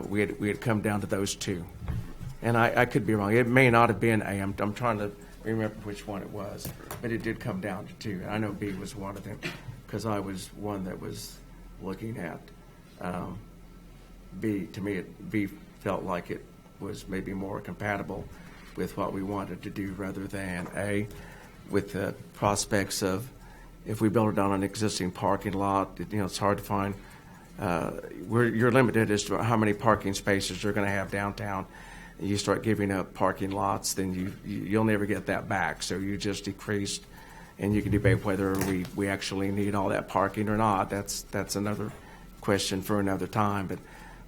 A: we had come down to those two. And I could be wrong. It may not have been A. I'm trying to remember which one it was, but it did come down to two. I know B was one of them because I was one that was looking at B. To me, B felt like it was maybe more compatible with what we wanted to do rather than A, with the prospects of if we build it on an existing parking lot, it's hard to find. You're limited as to how many parking spaces you're going to have downtown. You start giving up parking lots, then you'll never get that back. So you just decreased, and you can debate whether we actually need all that parking or not. That's another question for another time.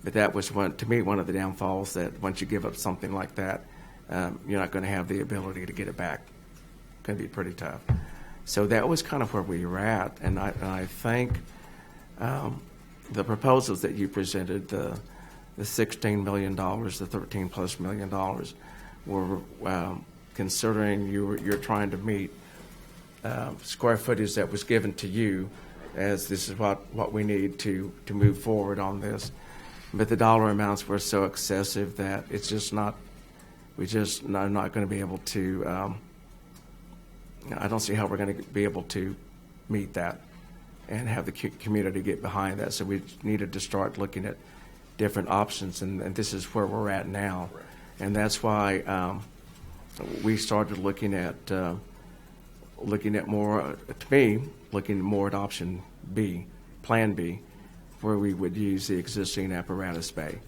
A: But that was one of the downfalls, that once you give up something like that, you're not going to have the ability to get it back. It's going to be pretty tough. So that was kind of where we were at, and I think the proposals that you presented, the $16 million, the $13+ million, were considering you're trying to meet square footage that was given to you as this is what we need to move forward on this. But the dollar amounts were so excessive that it's just not, I'm not going to be able to, I don't see how we're going to be able to meet that and have the community get behind that. So we needed to start looking at different options, and this is where we're at now. Right. And that's why we started looking at more, to me, looking more at option B, Plan B, where we would use the existing apparatus bay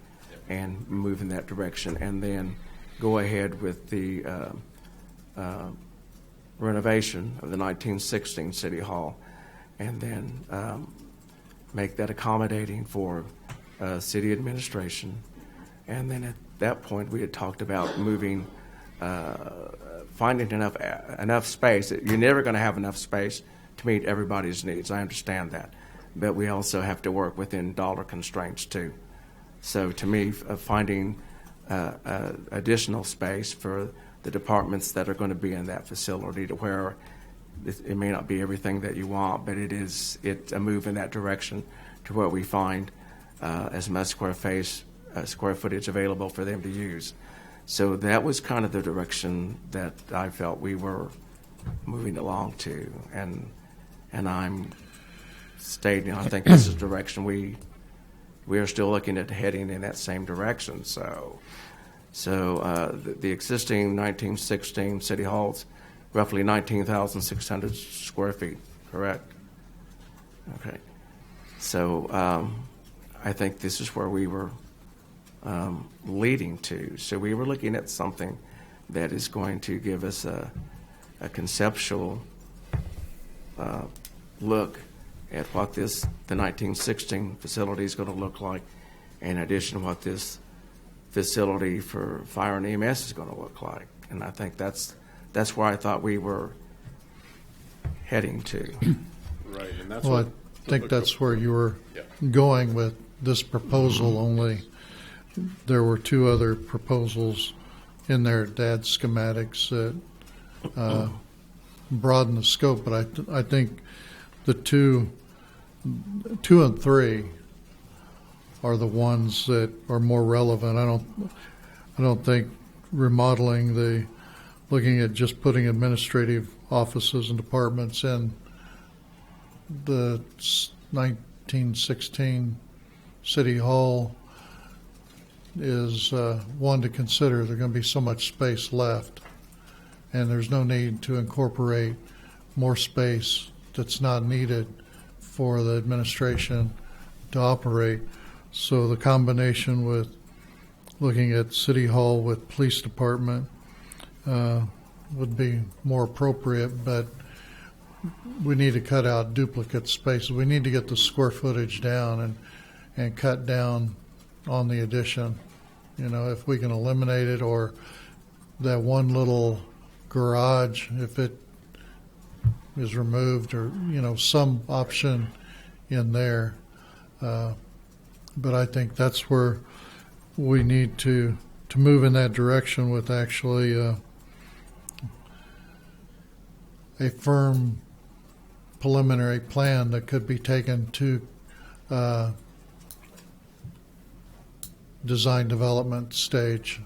A: and move in that direction, and then go ahead with the renovation of the 1916 City Hall, and then make that accommodating for city administration. And then at that point, we had talked about moving, finding enough space. You're never going to have enough space to meet everybody's needs. I understand that. But we also have to work within dollar constraints, too. So to me, finding additional space for the departments that are going to be in that facility, to where it may not be everything that you want, but it's a move in that direction to where we find as much square footage available for them to use. So that was kind of the direction that I felt we were moving along to, and I'm stating I think this is the direction we are still looking at heading in that same direction. So the existing 1916 City Hall's roughly 19,600 square feet, correct? Okay. So I think this is where we were leading to. So we were looking at something that is going to give us a conceptual look at what the 1916 facility is going to look like, in addition to what this facility for fire and EMS is going to look like. And I think that's where I thought we were heading to.
J: Right, and that's
B: Well,
J: what.
B: I think that's where you were
J: Yeah.
B: going with this proposal, only there were two other proposals in there, DAD schematics, that broaden the scope, but I think the two and three are the ones that are more relevant. I don't think remodeling looking at just putting administrative offices and departments in the 1916 City Hall is one to consider. There's going to be so much space left, and there's no need to incorporate more space that's not needed for the administration to operate. So the combination with looking at City Hall with Police Department would be more appropriate, but we need to cut out duplicate spaces. We need to get the square footage down and cut down on the addition. You know, if we can eliminate it, or that one little garage, if it is removed, or, you know, some option in there. But I think that's where we need to move in that direction with actually a firm preliminary plan that could be taken to design development stage.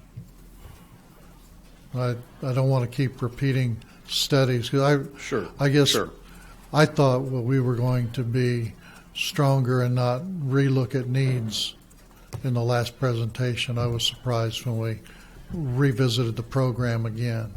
B: I don't want to keep repeating studies, because
J: Sure.
B: I guess
J: Sure.
B: I thought we were going to be stronger and not relook at needs in the last presentation. I was surprised when we revisited the program again.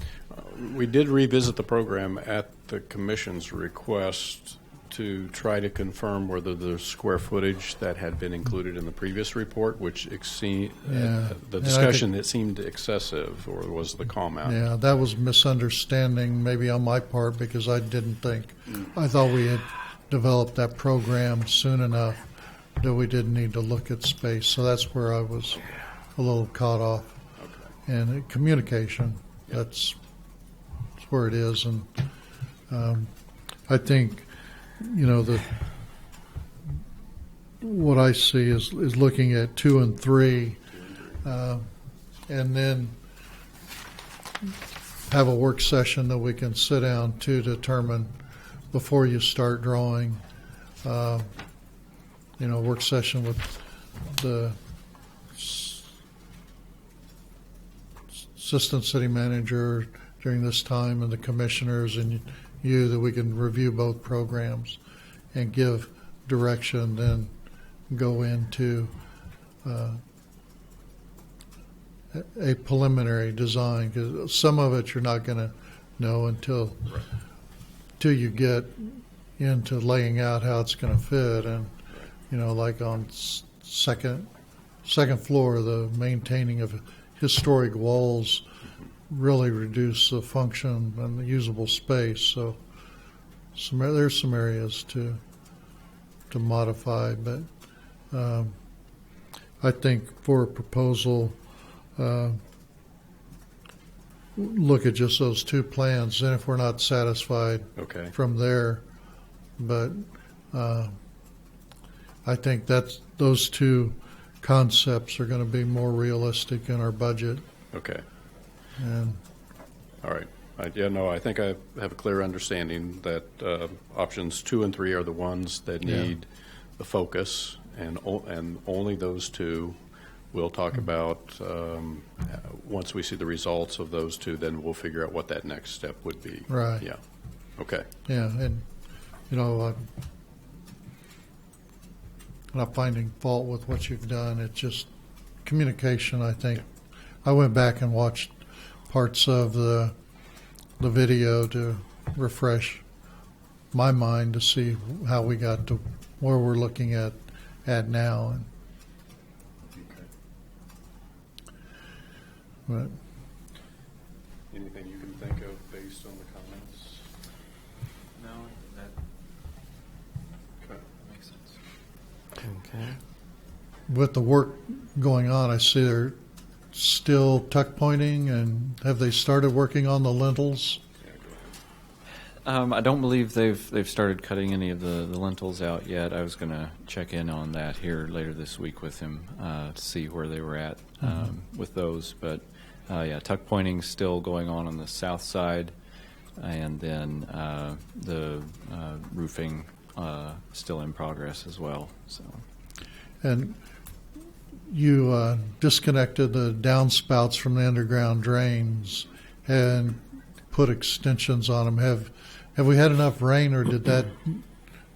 J: We did revisit the program at the commission's request to try to confirm whether the square footage that had been included in the previous report, which exceed
B: Yeah.
J: the
B: And I
J: discussion, it seemed excessive, or was the comment.
B: Yeah, that was misunderstanding maybe on my part, because I didn't think, I thought we had developed that program soon enough that we didn't need to look at space. So that's where I was a little caught off. And communication, that's where it is. And I think, you know, what I see is looking at 2 and 3, and then have a work session that we can sit down to determine before you start drawing. You know, work session with the assistant city manager during this time, and the commissioners, and you, that we can review both programs and give direction, then go into a preliminary design, because some of it you're not going to know until you get into laying out how it's going to fit. And you know, like on second floor, the maintaining of historic walls really reduce the function and the usable space. So there's some areas to modify, but I think for a proposal, look at just those two plans, and if we're not satisfied
J: Okay.
B: from there, but I think those two concepts are going to be more realistic in our budget.
J: Okay.
B: And
J: All right. I think I have a clear understanding that options 2 and 3 are the ones that
B: Yeah.
J: need the focus, and only those two we'll talk about. Once we see the results of those two, then we'll figure out what that next step would be.
B: Right.
J: Yeah. Okay.
B: yeah, and you know, I'm not finding fault with what you've done. It's just communication. I think I went back and watched parts of the video to refresh my mind to see how we got to where we're looking at now. And, but
J: Anything you can think of based on the comments?
I: No,
A: Okay.
B: With the work going on, I see they're still tuck pointing, and have they started working on the lintels?
I: I don't believe they've started cutting any of the lintels out yet. I was going to check in on that here later this week with him to see where they were at with those. But yeah, tuck pointing still going on the south side, and then the roofing still in progress as well. So.
B: And you disconnected the downspouts from the underground drains and put extensions on them. Have we had enough rain, or did that,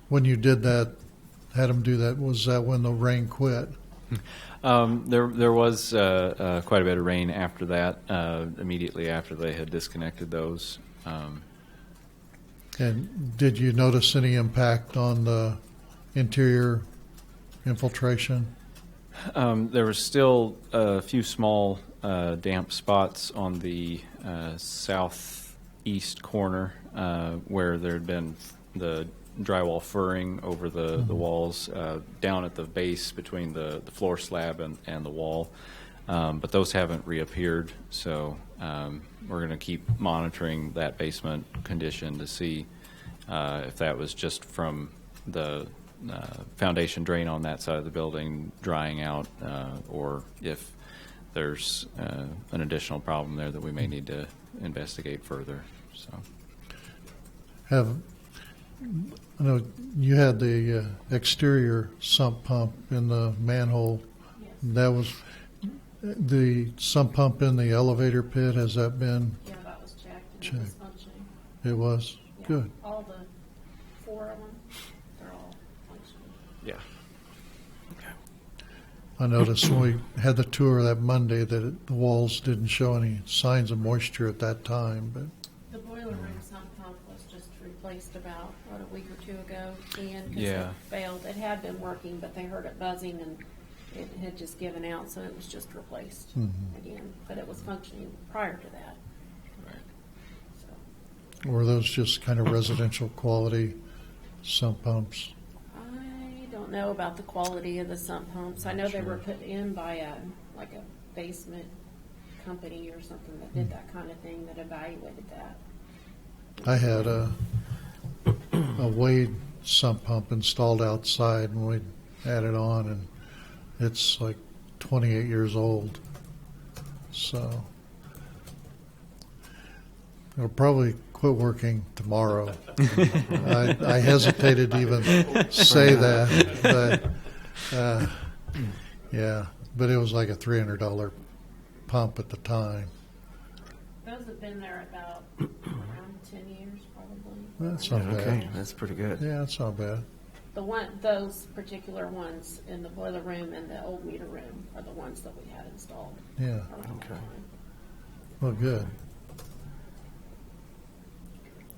B: when you did that, had them do that, was that when the rain quit?
I: There was quite a bit of rain after that, immediately after they had disconnected those.
B: And did you notice any impact on the interior infiltration?
I: There was still a few small damp spots on the southeast corner where there had been the drywall furring over the walls down at the base between the floor slab and the wall. But those haven't reappeared, so we're going to keep monitoring that basement condition to see if that was just from the foundation drain on that side of the building drying out, or if there's an additional problem there that we may need to investigate further. So,
B: I know you had the exterior sump pump in the manhole.
C: Yes.
B: That was the sump pump in the elevator pit. Has that been?
C: Yeah, that was checked and it was
B: Checked.
C: functioning.
B: It was
C: Yeah.
B: good.
C: All the 4 of them, they're all functioning.
I: yeah.
B: I noticed when we had the tour that Monday that the walls didn't show any signs of moisture at that time. But
C: The boiler room sump pump was just replaced about, a week or two ago, Ian, because
I: Yeah.
C: it failed. It had been working, but they heard it buzzing and it had just given out, so it was just replaced again. But it was functioning prior to that. So
B: were those just kind of residential quality sump pumps?
C: I don't know about the quality of the sump pumps. I know they were put in by a basement company or something that did that kind of thing, that evaluated that.
B: I had a Wade sump pump installed outside, and we had it on, and it's like 28 years old. So it'll probably quit working tomorrow. I hesitated to even say that, but yeah, but it was like a $300 pump at the time.
C: Those have been there about around 10 years, probably.
B: That's not
A: Okay,
B: bad.
A: that's pretty good.
B: Yeah, that's not bad.
C: Those particular ones in the boiler room and the old meter room are the ones that we had installed
B: Yeah,
C: around that
A: Okay.
C: time.
B: well, good.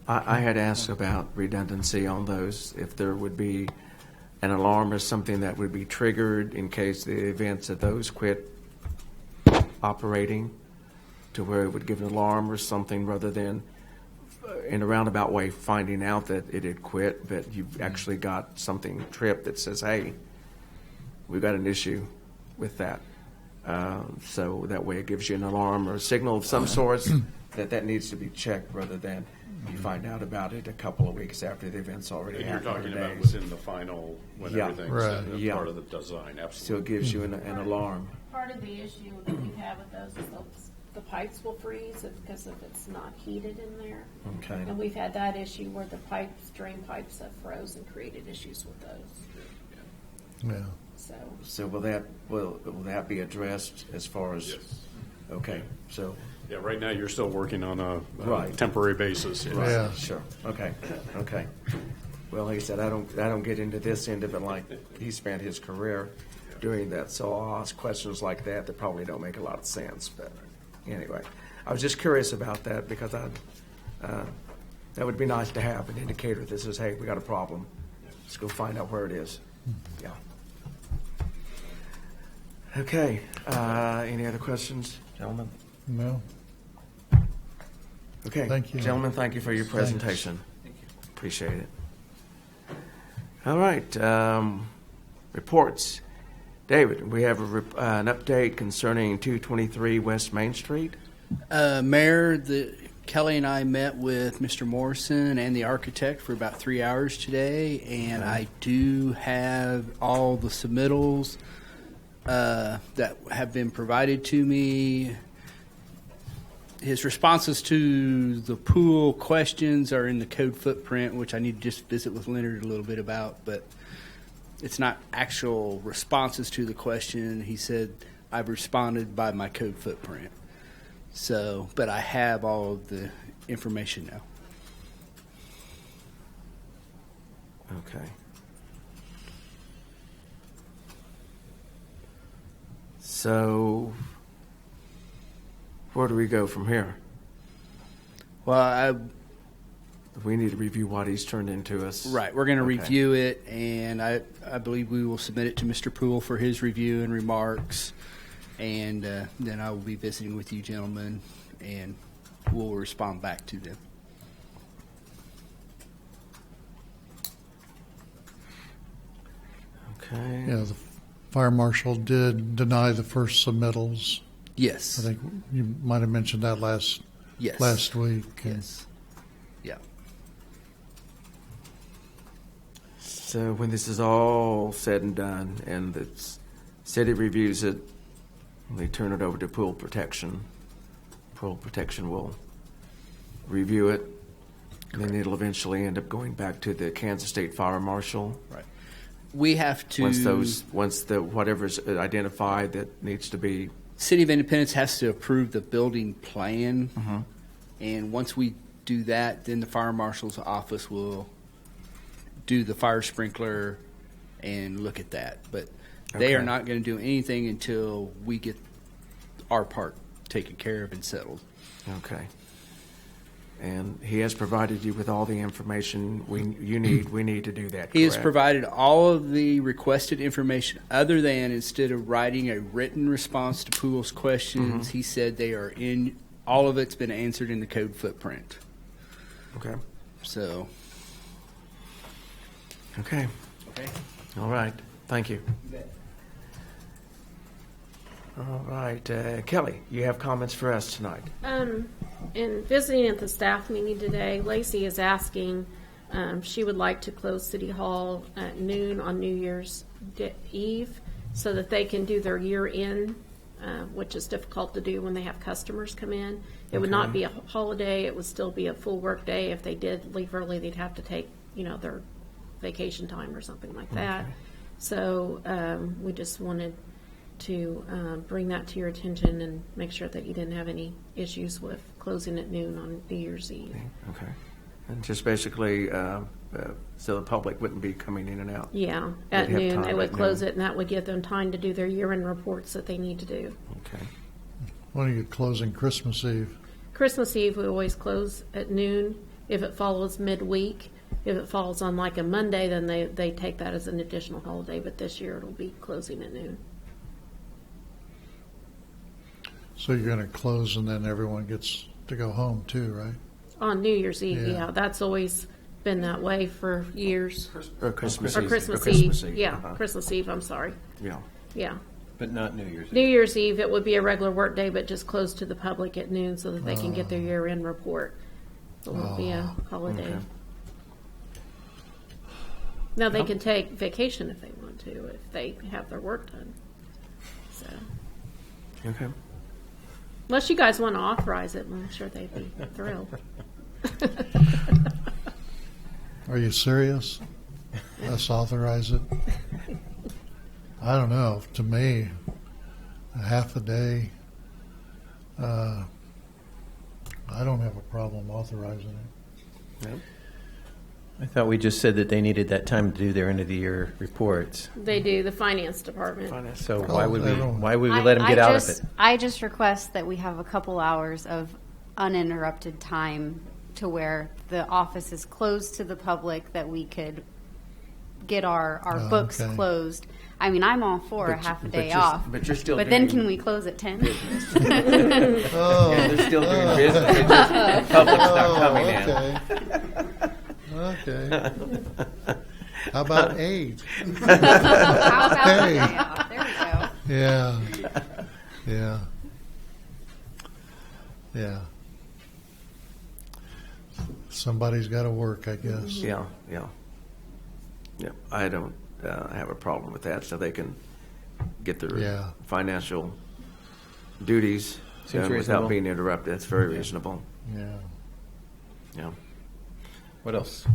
A: I had asked about redundancy on those, if there would be an alarm or something that would be triggered in case the events of those quit operating, to where it would give an alarm or something, rather than in a roundabout way finding out that it had quit, but you've actually got something tripped that says, hey, we've got an issue with that. So that way it gives you an alarm or a signal of some sort that needs to be checked, rather than you find out about it a couple of weeks after the event's already
J: And you're
A: happened.
J: talking
A: or
J: about
A: days.
J: within the final, when
A: Yeah.
J: everything's
B: Right.
A: Yeah.
J: part of the design,
A: So
J: absolutely.
A: it gives you an alarm.
C: Part of the issue that we have with those is the pipes will freeze because if it's not heated in there.
A: Okay.
C: And we've had that issue where the pipes, drain pipes have froze and created issues with those.
B: Yeah.
C: So
A: So will that be addressed as far as?
J: Yes.
A: Okay, so,
J: Yeah, right now, you're still working on a
A: Right.
J: temporary basis.
A: right,
B: Yeah.
A: sure, okay. Well, like I said, I don't get into this end of it like he spent his career doing that, so I'll ask questions like that probably don't make a lot of sense, but anyway. I was just curious about that, because that would be nice to have, an indicator that says, hey, we got a problem. Let's go find out where it is. Yeah. Okay, any other questions, gentlemen?
B: No.
A: Okay.
B: Thank you.
A: Gentlemen, thank you for your
B: Thanks.
A: presentation. Appreciate it. All right. reports. David, we have an update concerning 223 West Main Street.
K: Mayor, Kelly and I met with Mr. Morrison and the architect for about 3 hours today, and I do have all the submittals that have been provided to me. His responses to the pool questions are in the code footprint, which I need to just visit with Leonard a little bit about, but it's not actual responses to the question. He said, I've responded by my code footprint. So, but I have all of the information now.
A: Okay. So, where do we go from here?
K: Well,
A: We need to review what he's turned into us.
K: right, we're going to
A: Okay.
K: review it, and I believe we will submit it to Mr. Poole for his review and remarks, and then I will be visiting with you gentlemen, and we'll respond back to them.
A: Okay.
B: Yeah, the fire marshal did deny the first submittals.
K: Yes.
B: I think you might have mentioned that last
K: Yes.
B: week.
K: Yes. Yeah.
A: So when this is all said and done and the city reviews it, they turn it over to Pool Protection. Pool Protection will review it, and then it'll eventually end up going back to the Kansas State Fire Marshal.
K: Right. We have to.
A: Once the whatever's identified that needs to be.
K: City of Independence has to approve the building plan, and once we do that, then the fire marshal's office will do the fire sprinkler and look at that. But they are
A: Okay.
K: not going to do anything until we get our part taken care of and settled.
A: Okay. And he has provided you with all the information you need. We need to do that.
K: He has
A: correct?
K: provided all of the requested information, other than instead of writing a written response to Poole's questions, he said they are in. All of it's been answered in the code footprint.
A: Okay.
K: So.
A: Okay.
K: Okay.
A: All right. Thank you. All right. Kelly, you have comments for us tonight.
C: In visiting at the staff meeting today, Lacey is asking, she would like to close City Hall at noon on New Year's Eve so that they can do their year-end, which is difficult to do when they have customers come in. It would not be a holiday. It would still be a full work day. If they did leave early, they'd have to take, their vacation time or something like that. So we just wanted to bring that to your attention and make sure that you didn't have any issues with closing at noon on New Year's Eve.
A: Okay. And just basically, so the public wouldn't be coming in and out.
C: Yeah, at
A: They'd have
C: noon,
A: time
C: they
A: at
C: would close
A: noon.
C: it, and that would give them time to do their year-end reports that they need to do.
A: Okay.
B: When are you closing Christmas Eve?
C: Christmas Eve, we always close at noon. If it follows midweek, if it falls on like a Monday, then they take that as an additional holiday, but this year it'll be closing at noon.
B: So you're going to close and then everyone gets to go home too, right?
C: On New Year's Eve,
B: Yeah.
C: yeah, that's always been that way for years.
A: Or Christmas
C: Or
A: Eve.
C: Christmas
A: Or
C: Eve, yeah,
A: Uh-huh.
C: Christmas Eve, I'm sorry,
A: Yeah.
C: yeah.
D: But not New Year's Eve.
C: New Year's Eve, it would be a regular work day, but just closed to the public at noon so that they can get their year-end report. So it won't be a holiday.
A: Okay.
C: Now, they can take vacation if they want to, if they have their work done. So,
A: Okay.
C: unless you guys want to authorize it, I'm sure they'd be thrilled.
B: Are you serious? Let's authorize it. I don't know. To me, a half a day, I don't have a problem authorizing it.
A: Yep.
D: I thought we just said that they needed that time to do their end of the year reports.
C: They do, the finance department.
A: Finance.
D: So why would we
B: they don't.
D: let them get out of it?
H: I just request that we have a couple hours of uninterrupted time to where the office is closed to the public, that we could get our
B: Oh,
H: books
B: okay.
H: closed. I mean, I'm all for a half a day off.
A: But you're still
H: But then
A: doing
H: can we close at 10?
B: Oh,
A: They're still doing business. It's just the public's not coming in.
B: okay. Okay. How about Abe?
H: How about
B: Hey.
H: that? There we go.
B: Yeah. Yeah. Yeah. Somebody's got to work, I guess.
A: Yeah, yeah. Yeah, I don't have a problem with that, so they can get their
B: Yeah.
A: financial duties
D: Seems
A: done
D: reasonable.
A: without being interrupted. That's very reasonable.
B: Yeah.
A: Yeah.
D: What else?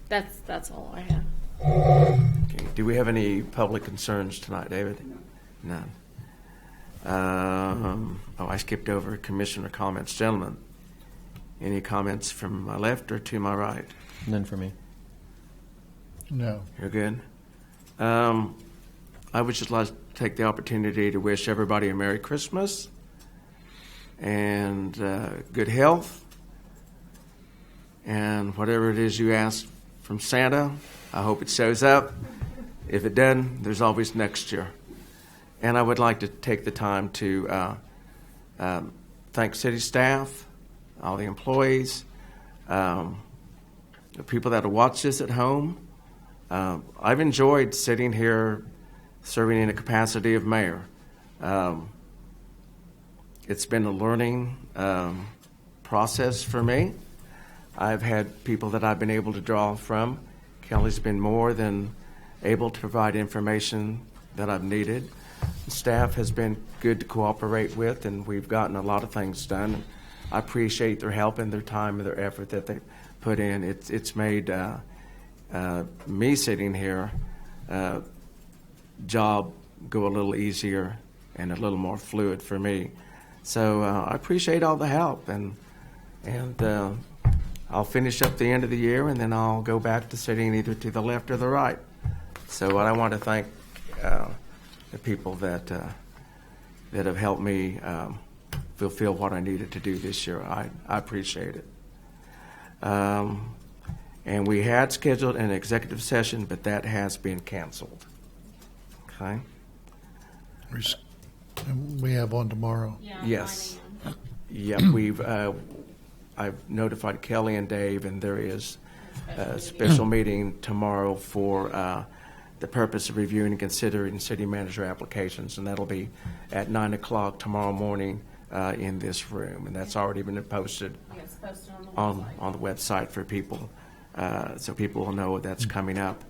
C: That's all I have.
A: Okay. Do we have any public concerns tonight, David? None. I skipped over commissioner comments. Gentlemen, any comments from my left or to my right?
D: None for me.
B: No.
A: You're good. I would just like to take the opportunity to wish everybody a Merry Christmas and good health. And whatever it is you ask from Santa, I hope it shows up. If it doesn't, there's always next year. And I would like to take the time to thank city staff, all the employees, the people that have watched this at home. I've enjoyed sitting here serving in the capacity of mayor. It's been a learning process for me. I've had people that I've been able to draw from. Kelly's been more than able to provide information that I've needed. The staff has been good to cooperate with, and we've gotten a lot of things done. I appreciate their help and their time and their effort that they put in. It's made me sitting here job go a little easier and a little more fluid for me. So I appreciate all the help, and I'll finish up the end of the year, and then I'll go back to sitting either to the left or the right. So I want to thank the people that have helped me fulfill what I needed to do this year. I appreciate it. And we had scheduled an executive session, but that has been canceled. Okay?
B: We have one tomorrow.
C: Yeah.
A: Yes. Yeah, I've notified Kelly and Dave, and there is a special meeting tomorrow for the purpose of reviewing and considering city manager applications, and that'll be at 9 o'clock tomorrow morning in this room, and that's already been posted
C: Yeah, it's posted
A: on the website for people, so people will know that's coming up.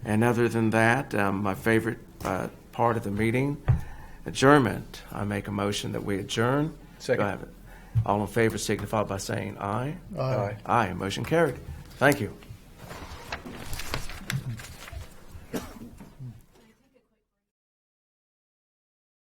A: And other than that, my favorite part of the meeting, adjournment. I make a motion that we adjourn.
D: Second.
A: Do I have it? All in favor signify by saying aye.
B: Aye.
A: Aye. Motion carried. Thank you.